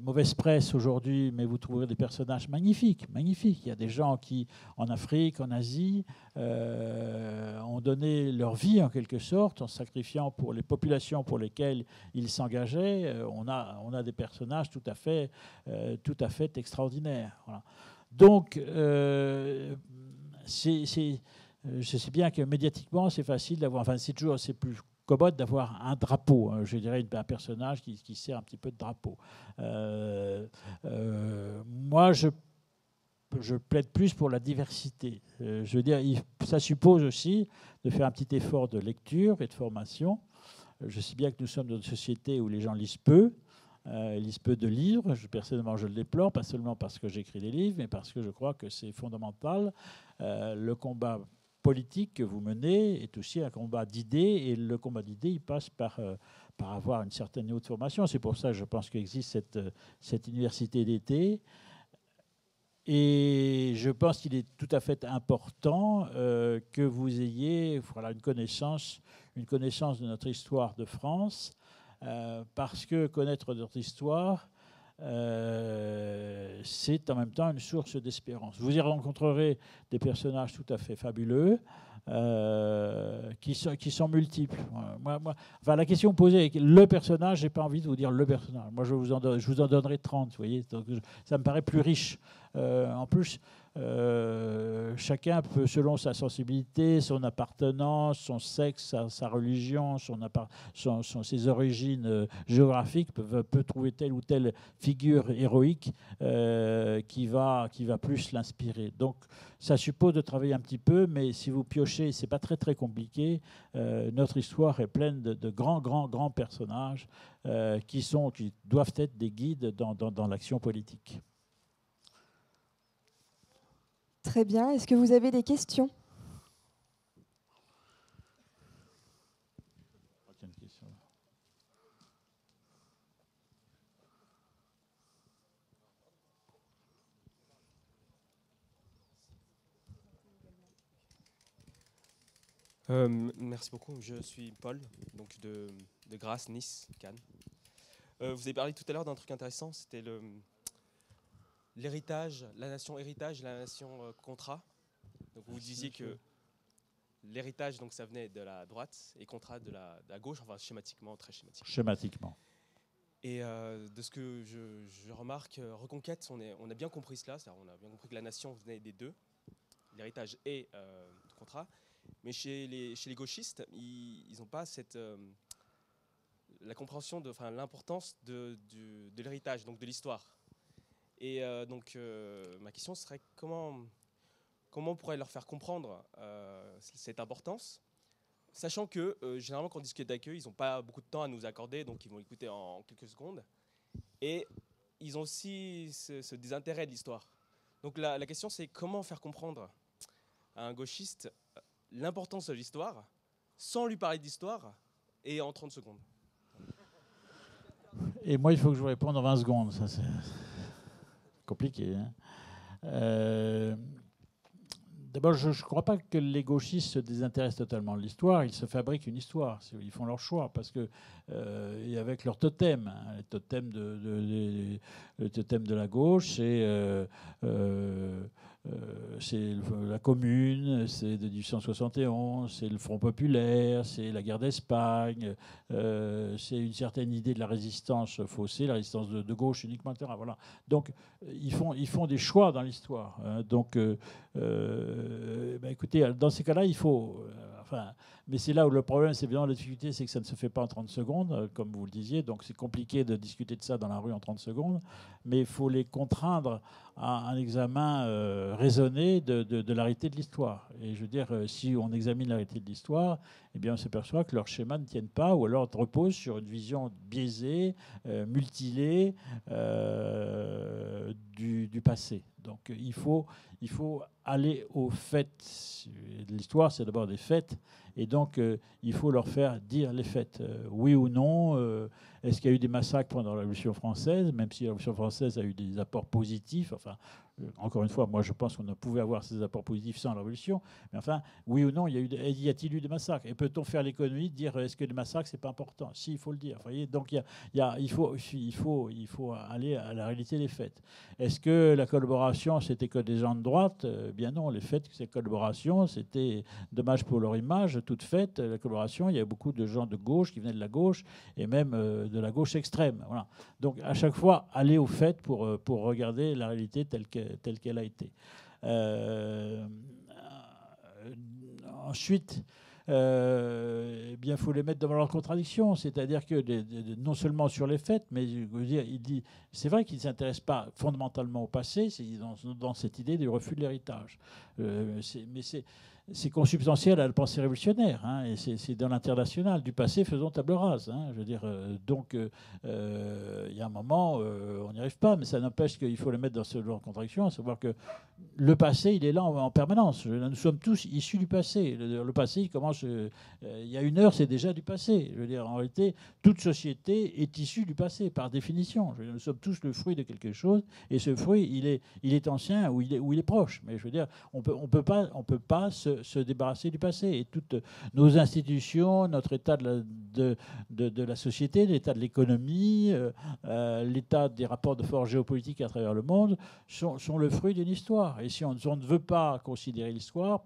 mauvaise presse aujourd'hui, mais vous trouverez des personnages magnifiques. Il y a des gens qui, en Afrique, en Asie, ont donné leur vie en quelque sorte, en sacrifiant pour les populations pour lesquelles ils s'engageaient. On a des personnages tout à fait extraordinaires. Voilà. Donc, je sais bien que médiatiquement, c'est facile d'avoir... Enfin, c'est plus commode d'avoir un drapeau, je dirais un personnage qui sert un petit peu de drapeau. Moi, je plaide plus pour la diversité. Je veux dire, ça suppose aussi de faire un petit effort de lecture et de formation. Je sais bien que nous sommes dans une société où les gens lisent peu de livres. Personnellement, je le déplore, pas seulement parce que j'écris des livres, mais parce que je crois que c'est fondamental. Le combat politique que vous menez est aussi un combat d'idées, et le combat d'idées, il passe par avoir une certaine niveau de formation. C'est pour ça que je pense qu'existe cette université d'été. Et je pense qu'il est tout à fait important que vous ayez une connaissance de notre histoire de France, parce que connaître notre histoire, c'est en même temps une source d'espérance. Vous y rencontrerez des personnages tout à fait fabuleux, qui sont multiples. Enfin, la question posée est le personnage, je n'ai pas envie de vous dire le personnage. Moi, je vous en donnerai 30, vous voyez, donc ça me paraît plus riche. En plus, chacun peut, selon sa sensibilité, son appartenance, son sexe, sa religion, ses origines géographiques, peut trouver telle ou telle figure héroïque qui va plus l'inspirer. Donc ça suppose de travailler un petit peu, mais si vous piochez, c'est pas très très compliqué. Notre histoire est pleine de grands personnages qui doivent être des guides dans l'action politique. Très bien. Est-ce que vous avez des questions ? Merci beaucoup. Je suis Paul, donc de Grasse, Nice, Cannes. Vous avez parlé tout à l'heure d'un truc intéressant, c'était l'héritage, la nation héritage, la nation contrat. Donc vous disiez que l'héritage, donc ça venait de la droite et contrat de la gauche, enfin schématiquement, très schématiquement. Schématiquement. Et de ce que je remarque, Reconquête, on a bien compris cela, on a bien compris que la nation venait des deux, l'héritage et le contrat. Mais chez les gauchistes, ils n'ont pas la compréhension de l'importance de l'héritage, donc de l'histoire. Et donc ma question serait comment on pourrait leur faire comprendre cette importance, sachant que généralement quand on discute avec eux, ils n'ont pas beaucoup de temps à nous accorder, donc ils vont écouter en quelques secondes. Et ils ont aussi ce désintérêt de l'histoire. Donc la question c'est comment faire comprendre à un gauchiste l'importance de l'histoire sans lui parler d'histoire et en 30 secondes. Et moi, il faut que je vous réponde en 20 secondes. Ça, c'est compliqué. Hein. D'abord, je ne crois pas que les gauchistes se désintéressent totalement de l'histoire. Ils se fabriquent une histoire. Ils font leur choix parce que et avec leur totem, hein, le totem de la gauche, c'est la Commune, c'est de 1871, c'est le Front populaire, c'est la guerre d'Espagne, c'est une certaine idée de la résistance faussée, la résistance de gauche uniquement, etc. Voilà. Donc ils font des choix dans l'histoire. Hein. Donc écoutez, dans ces cas-là, il faut... mais c'est là où le problème, c'est évidemment la difficulté, c'est que ça ne se fait pas en 30 secondes, comme vous le disiez. Donc c'est compliqué de discuter de ça dans la rue en 30 secondes. Mais il faut les contraindre à un examen raisonné de la réalité de l'histoire. Et je veux dire, si on examine la réalité de l'histoire, eh bien on s'aperçoit que leurs schémas ne tiennent pas, ou alors reposent sur une vision biaisée, mutilée du passé. Donc il faut aller aux faits. L'histoire, c'est d'abord des faits. Et donc, il faut leur faire dire les faits. Oui ou non, est-ce qu'il y a eu des massacres pendant la Révolution française, même si la Révolution française a eu des apports positifs. Enfin, encore une fois, moi, je pense qu'on ne pouvait avoir ces apports positifs sans la Révolution. Mais enfin, oui ou non, y a-t-il eu des massacres? Et peut-on faire l'économie de dire est-ce que les massacres, c'est pas important? Si, il faut le dire. Vous voyez, donc, il faut aller à la réalité des faits. Est-ce que la collaboration, c'était que des gens de droite? Bien non, les faits que ces collaborations, c'était dommage pour leur image, toute faite. La collaboration, il y a beaucoup de gens de gauche qui venaient de la gauche et même de la gauche extrême. Voilà. Donc, à chaque fois, aller aux faits pour regarder la réalité telle qu'elle a été. Ensuite, eh bien, il faut les mettre devant leurs contradictions. C'est-à-dire que non seulement sur les faits, mais je veux dire, c'est vrai qu'ils ne s'intéressent pas fondamentalement au passé, c'est dans cette idée du refus de l'héritage. Mais c'est consubstantiel à la pensée révolutionnaire, hein, et c'est dans l'international. Du passé, faisons table rase. Hein, je veux dire, donc, il y a un moment, on n'y arrive pas, mais ça n'empêche qu'il faut le mettre dans ce genre de contradiction, à savoir que le passé, il est là en permanence. Nous sommes tous issus du passé. Le passé, il commence... il y a une heure, c'est déjà du passé. Je veux dire, en réalité, toute société est issue du passé, par définition. Je veux dire, nous sommes tous le fruit de quelque chose, et ce fruit, il est ancien ou il est proche. Mais je veux dire, on peut pas se débarrasser du passé. Et toutes nos institutions, notre état de la société, l'état de l'économie, l'état des rapports de force géopolitiques à travers le monde sont le fruit d'une histoire. Et si on ne veut pas considérer l'histoire,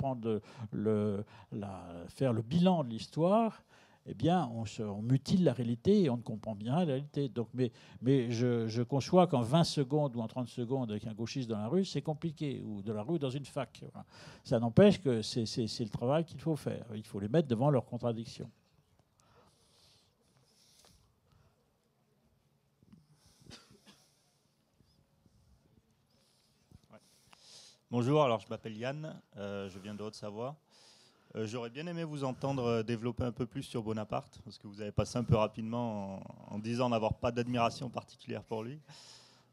faire le bilan de l'histoire, eh bien, on mutile la réalité et on ne comprend bien la réalité. Donc, mais je conçois qu'en 20 secondes ou en 30 secondes avec un gauchiste dans la rue, c'est compliqué, ou dans la rue dans une fac. Voilà. Ça n'empêche que c'est le travail qu'il faut faire. Il faut les mettre devant leurs contradictions. Bonjour, alors je m'appelle Yann, je viens de Haute-Savoie. J'aurais bien aimé vous entendre développer un peu plus sur Bonaparte, parce que vous avez passé un peu rapidement en disant n'avoir pas d'admiration particulière pour lui.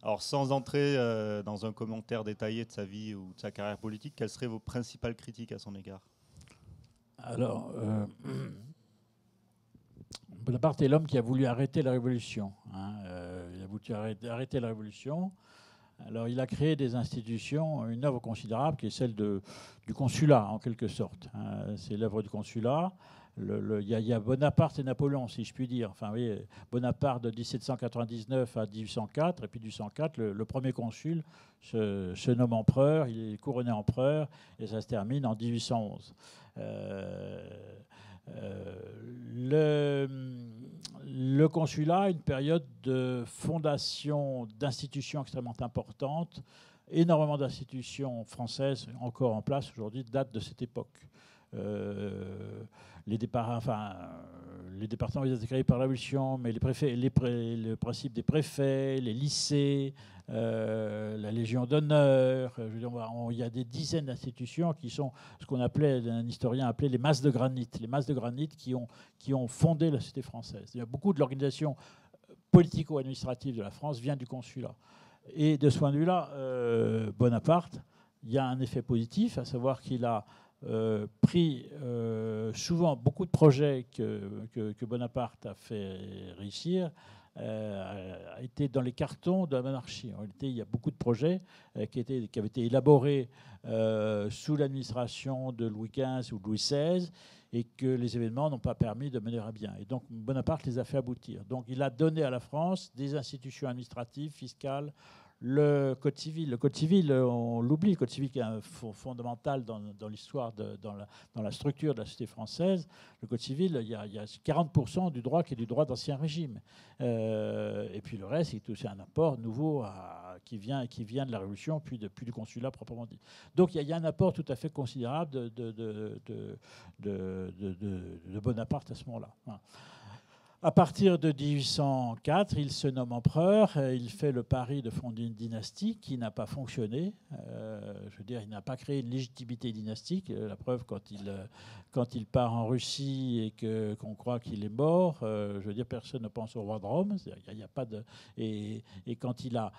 Alors sans entrer dans un commentaire détaillé de sa vie ou de sa carrière politique, quelles seraient vos principales critiques à son égard? Alors, Bonaparte est l'homme qui a voulu arrêter la Révolution. Hein. Il a voulu arrêter la Révolution. Alors, il a créé des institutions, une œuvre considérable qui est celle du consulat, en quelque sorte. C'est l'œuvre du consulat. Il y a Bonaparte et Napoléon, si je puis dire. Enfin, oui, Bonaparte de 1799 à 1804, et puis 1804, le premier consul se nomme empereur, il est couronné empereur, et ça se termine en 1811. Le consulat a une période de fondation d'institutions extrêmement importantes. Énormément d'institutions françaises encore en place aujourd'hui datent de cette époque. Les départements ont été créés par la Révolution, mais le principe des préfets, les lycées, la Légion d'honneur, il y a des dizaines d'institutions qui sont ce qu'on appelait, un historien appelait les masses de granit. Les masses de granit qui ont fondé la société française. Il y a beaucoup de l'organisation politico-administrative de la France vient du consulat. Et de ce point de vue-là, Bonaparte, il y a un effet positif, à savoir qu'il a pris souvent beaucoup de projets que Bonaparte a fait réussir, a été dans les cartons de la monarchie. En réalité, il y a beaucoup de projets qui avaient été élaborés sous l'administration de Louis XV ou de Louis XVI et que les événements n'ont pas permis de mener à bien. Et donc Bonaparte les a fait aboutir. Donc il a donné à la France des institutions administratives, fiscales, le Code civil. Le Code civil, on l'oublie, le Code civil qui est un fondamental dans l'histoire, dans la structure de la société française. Le Code civil, il y a 40% du droit qui est du droit d'Ancien Régime. Et puis le reste, c'est aussi un apport nouveau qui vient de la Révolution, puis du consulat proprement dit. Donc il y a un apport tout à fait considérable de Bonaparte à ce moment-là. Voilà. À partir de 1804, il se nomme empereur. Il fait le pari de fonder une dynastie qui n'a pas fonctionné. Je veux dire, il n'a pas créé une légitimité dynastique. La preuve, quand il part en Russie et qu'on croit qu'il est mort, je veux dire, personne ne pense au roi de Rome. Il y a pas de, et quand il a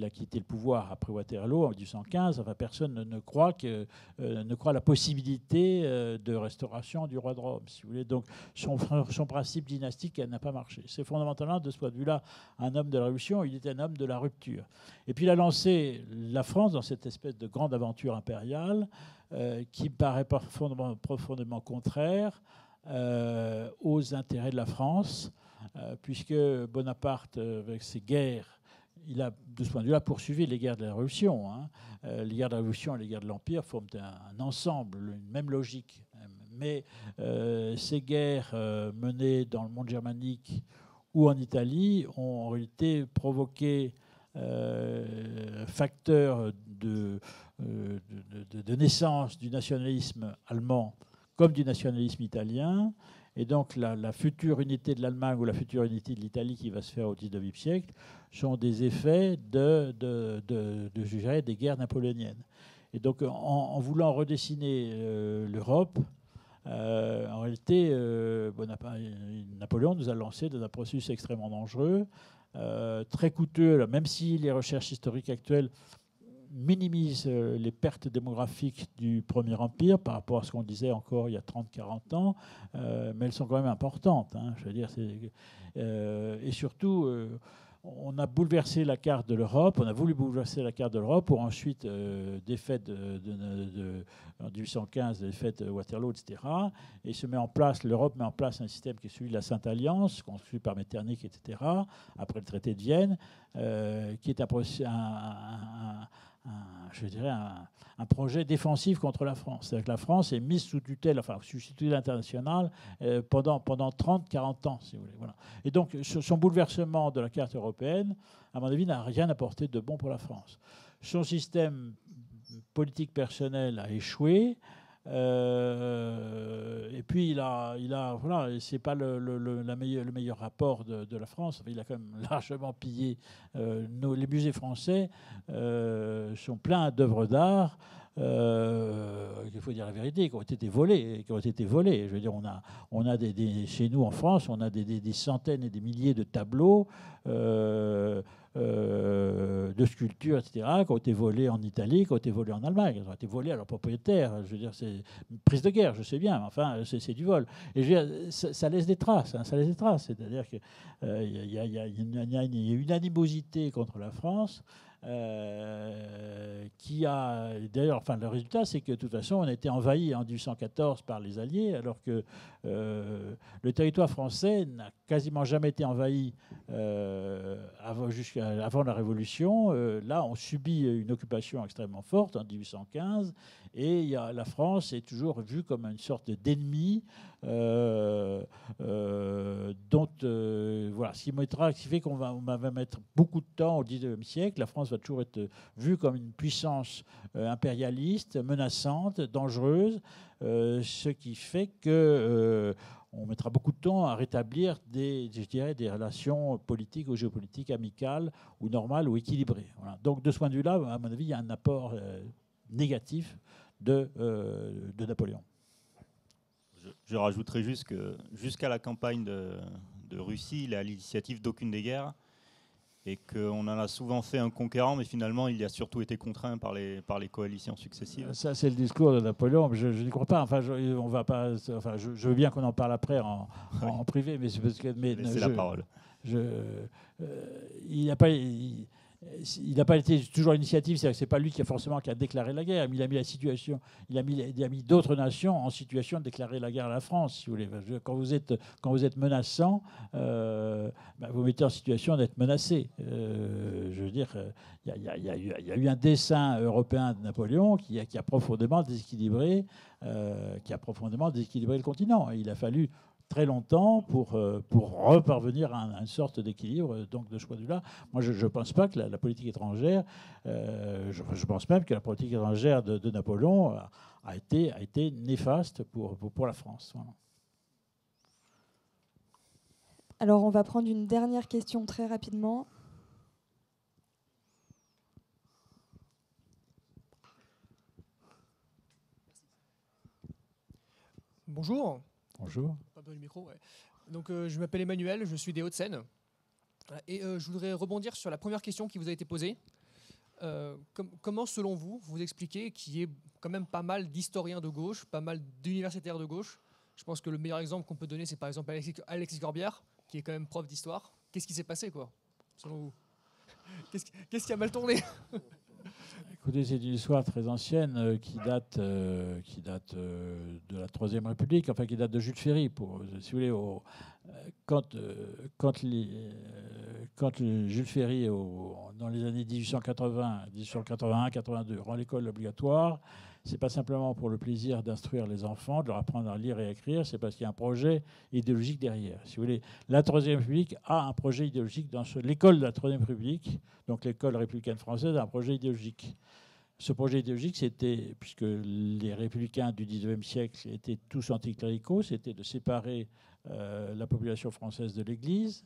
quitté le pouvoir après Waterloo en 1815, enfin, personne ne croit à la possibilité de restauration du roi de Rome, si vous voulez. Donc, son principe dynastique, elle n'a pas marché. C'est fondamentalement, de ce point de vue-là, un homme de la Révolution. Il était un homme de la rupture. Et puis il a lancé la France dans cette espèce de grande aventure impériale qui paraît profondément contraire aux intérêts de la France, puisque Bonaparte, avec ses guerres, il a, de ce point de vue-là, poursuivi les guerres de la Révolution. Hein. Les guerres de la Révolution et les guerres de l'Empire forment un ensemble, une même logique. Mais ces guerres menées dans le monde germanique ou en Italie ont en réalité provoqué un facteur de naissance du nationalisme allemand comme du nationalisme italien. Et donc la future unité de l'Allemagne ou la future unité de l'Italie qui va se faire au XIXe siècle sont des effets de des guerres napoléoniennes. Et donc en voulant redessiner l'Europe, en réalité, Napoléon nous a lancé dans un processus extrêmement dangereux, très coûteux, même si les recherches historiques actuelles minimisent les pertes démographiques du Premier Empire par rapport à ce qu'on disait encore il y a 30-40 ans, mais elles sont quand même importantes. Hein, je veux dire, et surtout, on a bouleversé la carte de l'Europe, on a voulu bouleverser la carte de l'Europe pour ensuite, défaite en 1815, défaite de Waterloo, etc. Et l'Europe met en place un système qui est celui de la Sainte Alliance, construit par Metternich, etc., après le traité de Vienne, qui est je dirais, un projet défensif contre la France. C'est-à-dire que la France est mise sous tutelle, enfin sous tutelle internationale pendant 30-40 ans, si vous voulez. Voilà. Et donc, son bouleversement de la carte européenne, à mon avis, n'a rien apporté de bon pour la France. Son système politique personnel a échoué. Et puis voilà, c'est pas le meilleur rapport de la France. Il a quand même largement pillé. Les musées français sont pleins d'œuvres d'art. Il faut dire la vérité, qui ont été volées. Je veux dire, on a chez nous en France, on a des centaines et des milliers de tableaux. De sculptures, etc., qui ont été volées en Italie, qui ont été volées en Allemagne, qui ont été volées à leurs propriétaires. Je veux dire, c'est une prise de guerre, je sais bien, mais enfin, c'est du vol. Et je veux dire, ça laisse des traces, hein, ça laisse des traces. C'est-à-dire qu'il y a une animosité contre la France. Qui a d'ailleurs, enfin, le résultat, c'est que de toute façon, on a été envahi en 1814 par les Alliés, alors que le territoire français n'a quasiment jamais été envahi avant la Révolution. Là, on subit une occupation extrêmement forte en 1815, et la France est toujours vue comme une sorte d'ennemi voilà, ce qui fait qu'on va mettre beaucoup de temps au XIXe siècle. La France va toujours être vue comme une puissance impérialiste, menaçante, dangereuse, ce qui fait que on mettra beaucoup de temps à rétablir des relations politiques ou géopolitiques amicales ou normales ou équilibrées. Voilà. Donc de ce point de vue-là, à mon avis, il y a un apport négatif de Napoléon. Je rajouterai juste que jusqu'à la campagne de Russie, il est à l'initiative d'aucune des guerres et qu'on en a souvent fait un conquérant, mais finalement, il a surtout été contraint par les coalitions successives. Ça, c'est le discours de Napoléon. Je n'y crois pas. Enfin, on va pas. Enfin, je veux bien qu'on en parle après en privé, mais c'est parce que. C'est la parole. Il n'a pas. Il n'a pas été toujours à l'initiative, c'est-à-dire que c'est pas lui qui a déclaré la guerre, mais il a mis la situation, il a mis d'autres nations en situation de déclarer la guerre à la France, si vous voulez. Quand vous êtes menaçant, vous mettez en situation d'être menacé. Je veux dire, il y a eu un dessein européen de Napoléon qui a profondément déséquilibré, le continent. Et il a fallu très longtemps pour reparvenir à une sorte d'équilibre. Donc, de ce point de vue-là, moi, je ne pense pas que la politique étrangère, je pense même que la politique étrangère de Napoléon a été néfaste pour la France. Voilà. Alors, on va prendre une dernière question très rapidement. Bonjour. Bonjour. Pas besoin du micro, ouais. Donc, je m'appelle Emmanuel, je suis des Hauts-de-Seine. Et je voudrais rebondir sur la première question qui vous a été posée. Comment, selon vous, vous expliquez qu'il y ait quand même pas mal d'historiens de gauche, pas mal d'universitaires de gauche? Je pense que le meilleur exemple qu'on peut donner, c'est par exemple Alexis Corbière, qui est quand même prof d'histoire. Qu'est-ce qui s'est passé, quoi, selon vous? Qu'est-ce qui a mal tourné? Écoutez, c'est une histoire très ancienne qui date de la Troisième République, enfin qui date de Jules Ferry. Si vous voulez, quand Jules Ferry, dans les années 1881-82, rend l'école obligatoire, c'est pas simplement pour le plaisir d'instruire les enfants, de leur apprendre à lire et à écrire, c'est parce qu'il y a un projet idéologique derrière. Si vous voulez, la Troisième République a un projet idéologique l'école de la Troisième République, donc l'école républicaine française a un projet idéologique. Ce projet idéologique, c'était, puisque les républicains du XIXe siècle étaient tous anticléricaux, c'était de séparer la population française de l'Église,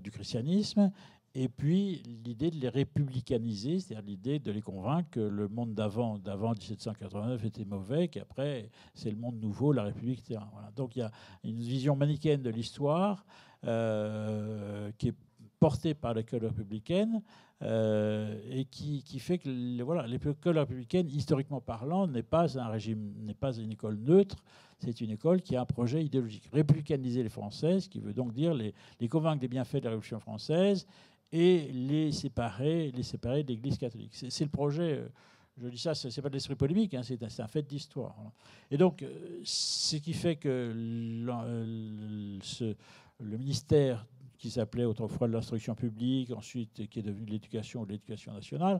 du christianisme, et puis l'idée de les républicaniser, c'est-à-dire l'idée de les convaincre que le monde d'avant 1789 était mauvais, qu'après c'est le monde nouveau, la République, etc. Voilà. Donc il y a une vision manichéenne de l'histoire qui est portée par l'école républicaine et qui fait que l'école républicaine, historiquement parlant, n'est pas une école neutre, c'est une école qui a un projet idéologique. Républicaniser les Français, ce qui veut donc dire les convaincre des bienfaits de la Révolution française et les séparer de l'Église catholique. C'est le projet, je dis ça, c'est pas de l'esprit polémique, hein, c'est un fait d'histoire. Et donc, ce qui fait que le ministère qui s'appelait autrefois de l'instruction publique, ensuite qui est devenu de l'éducation ou de l'éducation nationale,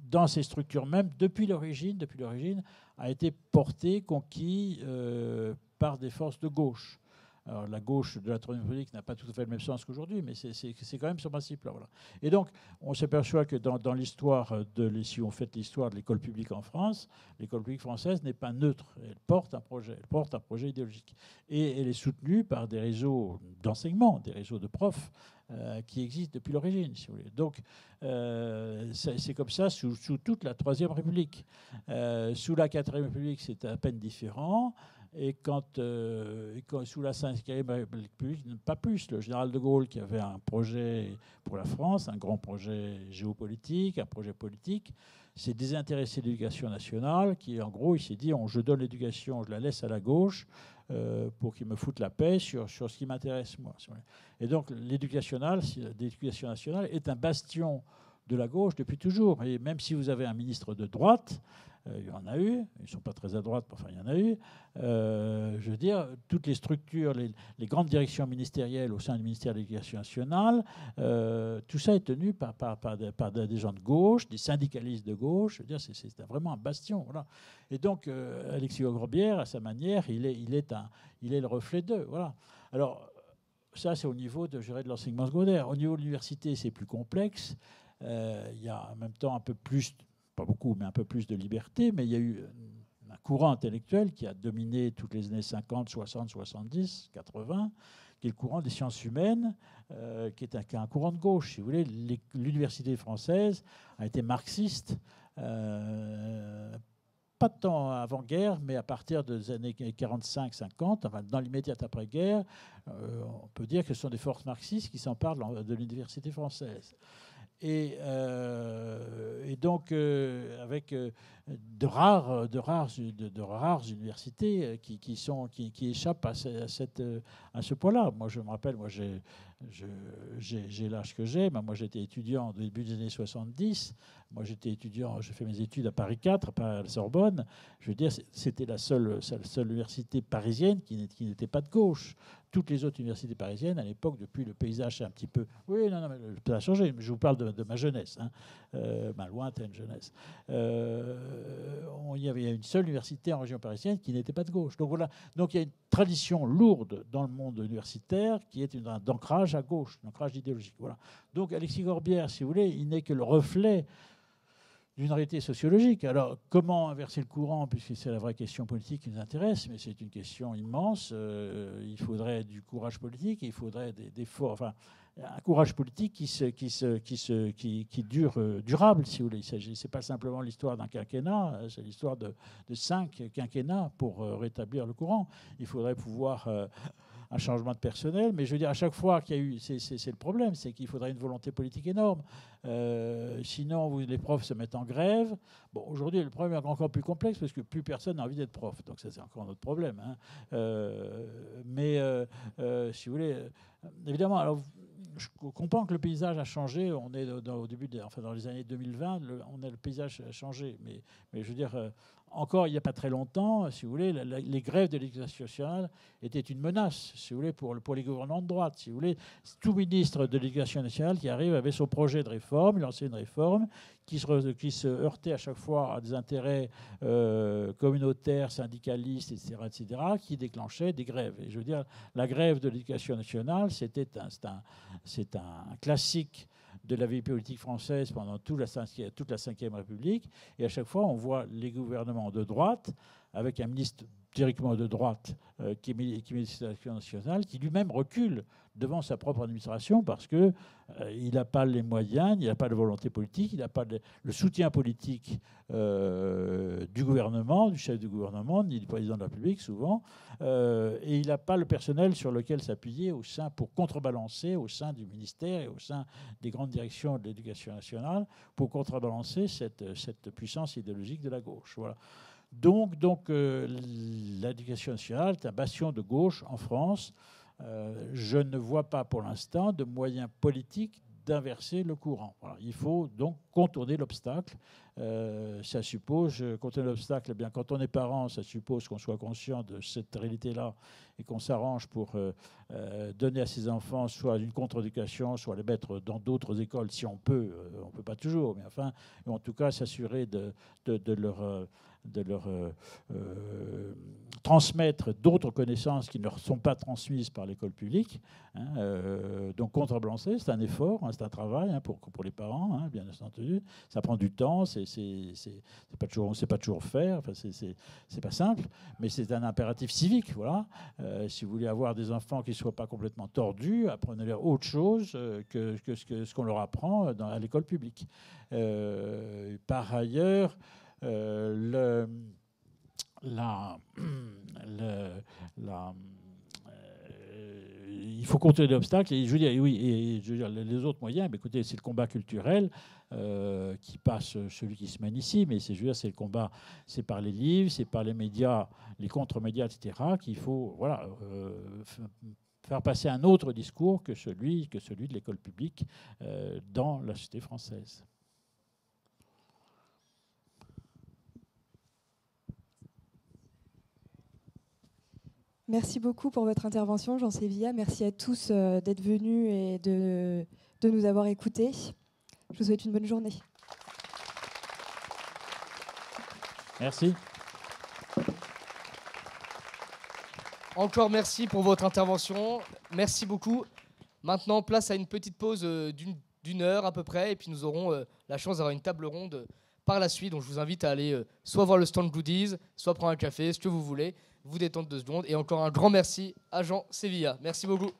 dans ces structures même, depuis l'origine, a été porté, conquis par des forces de gauche. Alors, la gauche de la Troisième République n'a pas tout à fait le même sens qu'aujourd'hui, mais c'est quand même ce principe-là. Voilà. Et donc, on s'aperçoit que dans l'histoire, si on fait l'histoire de l'école publique en France, l'école publique française n'est pas neutre. Elle porte un projet idéologique. Et elle est soutenue par des réseaux d'enseignement, des réseaux de profs qui existent depuis l'origine, si vous voulez. Donc, c'est comme ça sous toute la Troisième République. Sous la Quatrième République, c'est à peine différent. Et quand sous la Cinquième République, pas plus, le général de Gaulle qui avait un projet pour la France, un grand projet géopolitique, un projet politique, s'est désintéressé de l'éducation nationale, qui en gros, il s'est dit, je donne l'éducation, je la laisse à la gauche pour qu'ils me foutent la paix sur ce qui m'intéresse moi. Et donc l'éducation nationale est un bastion de la gauche depuis toujours. Et même si vous avez un ministre de droite, il y en a eu, ils ne sont pas très à droite, mais enfin il y en a eu. Je veux dire, toutes les structures, les grandes directions ministérielles au sein du ministère de l'Éducation nationale, tout ça est tenu par des gens de gauche, des syndicalistes de gauche. Je veux dire, c'est vraiment un bastion. Voilà. Et donc, Alexis Corbière, à sa manière, il est le reflet d'eux. Voilà. Alors, ça, c'est au niveau de l'enseignement secondaire. Au niveau de l'université, c'est plus complexe. Il y a en même temps un peu plus, pas beaucoup, mais un peu plus de liberté, mais il y a eu un courant intellectuel qui a dominé toutes les années 50, 60, 70, 80, qui est le courant des sciences humaines, qui est un courant de gauche. Si vous voulez, l'université française a été marxiste, pas de temps avant-guerre, mais à partir des années 45-50, enfin, dans l'immédiate après-guerre, on peut dire que ce sont des forces marxistes qui s'emparent de l'université française. Et donc, avec de rares universités qui échappent à ce point-là. Moi, je me rappelle, j'ai l'âge que j'ai. Moi, j'étais étudiant au début des années 70. Moi, j'étais étudiant, j'ai fait mes études à Paris 4, à la Sorbonne. Je veux dire, c'était la seule université parisienne qui n'était pas de gauche. Toutes les autres universités parisiennes, à l'époque, depuis le paysage un petit peu... Oui, non, mais ça a changé. Mais je vous parle de ma jeunesse, ma lointaine jeunesse. Il y avait une seule université en région parisienne qui n'était pas de gauche. Donc voilà. Donc il y a une tradition lourde dans le monde universitaire qui est d'ancrage à gauche, d'ancrage idéologique. Voilà. Donc Alexis Corbière, si vous voulez, il n'est que le reflet d'une réalité sociologique. Alors, comment inverser le courant, puisque c'est la vraie question politique qui nous intéresse, mais c'est une question immense. Il faudrait du courage politique, il faudrait un courage politique qui dure durable, si vous voulez. C'est pas simplement l'histoire d'un quinquennat, c'est l'histoire de 5 quinquennats pour rétablir le courant. Il faudrait pouvoir un changement de personnel, mais je veux dire, à chaque fois qu'il y a eu... C'est le problème, c'est qu'il faudrait une volonté politique énorme. Sinon, les profs se mettent en grève. Bon, aujourd'hui, le problème est encore plus complexe parce que plus personne n'a envie d'être prof. Donc ça, c'est encore un autre problème. Si vous voulez... évidemment, alors, je comprends que le paysage a changé. On est au début, dans les années 2020, le paysage a changé. Mais je veux dire... encore il n'y a pas très longtemps, si vous voulez, les grèves de l'éducation nationale étaient une menace, si vous voulez, pour les gouvernements de droite. Si vous voulez, tout ministre de l'éducation nationale qui arrive avait son projet de réforme, il lançait une réforme qui se heurtait à chaque fois à des intérêts communautaires, syndicalistes, etc., qui déclenchaient des grèves. Et je veux dire, la grève de l'éducation nationale, c'est un classique de la vie politique française pendant toute la Ve République. Et à chaque fois, on voit les gouvernements de droite, avec un ministre théoriquement de droite qui est ministre de l'Éducation nationale, qui lui-même recule devant sa propre administration parce qu'il n'a pas les moyens, il n'a pas de volonté politique, il n'a pas le soutien politique du gouvernement, du chef du gouvernement, ni du président de la République souvent, et il n'a pas le personnel sur lequel s'appuyer pour contrebalancer au sein du ministère et au sein des grandes directions de l'éducation nationale pour contrebalancer cette puissance idéologique de la gauche. Voilà. Donc l'éducation nationale est un bastion de gauche en France. Je ne vois pas pour l'instant de moyens politiques d'inverser le courant. Voilà. Il faut donc contourner l'obstacle. Ça suppose, contourner l'obstacle, eh bien, quand on est parent, ça suppose qu'on soit conscient de cette réalité-là et qu'on s'arrange pour donner à ses enfants soit une contre-éducation, soit les mettre dans d'autres écoles si on peut. On ne peut pas toujours, mais enfin, en tout cas, s'assurer de leur transmettre d'autres connaissances qui ne leur sont pas transmises par l'école publique. Donc contrebalancer, c'est un effort, c'est un travail pour les parents, bien entendu. Ça prend du temps, on ne sait pas toujours faire, enfin, c'est pas simple, mais c'est un impératif civique. Voilà. Si vous voulez avoir des enfants qui ne soient pas complètement tordus, apprenez-leur autre chose que ce qu'on leur apprend à l'école publique. Par ailleurs, il faut contourner l'obstacle. Et je veux dire, oui, et je veux dire, les autres moyens, écoutez, c'est le combat culturel qui passe, celui qui se mène ici, mais c'est le combat, c'est par les livres, c'est par les médias, les contre-médias, etc., qu'il faut faire passer un autre discours que celui de l'école publique dans la société française. Merci beaucoup pour votre intervention, Jean Sévilla. Merci à tous d'être venus et de nous avoir écoutés. Je vous souhaite une bonne journée. Merci. Encore merci pour votre intervention. Merci beaucoup. Maintenant, place à une petite pause d'une heure à peu près. Et puis nous aurons la chance d'avoir une table ronde par la suite. Donc je vous invite à aller soit voir le stand Goodies, soit prendre un café, ce que vous voulez. Vous détendre 2 secondes. Et encore un grand merci à Jean Sévilla. Merci beaucoup.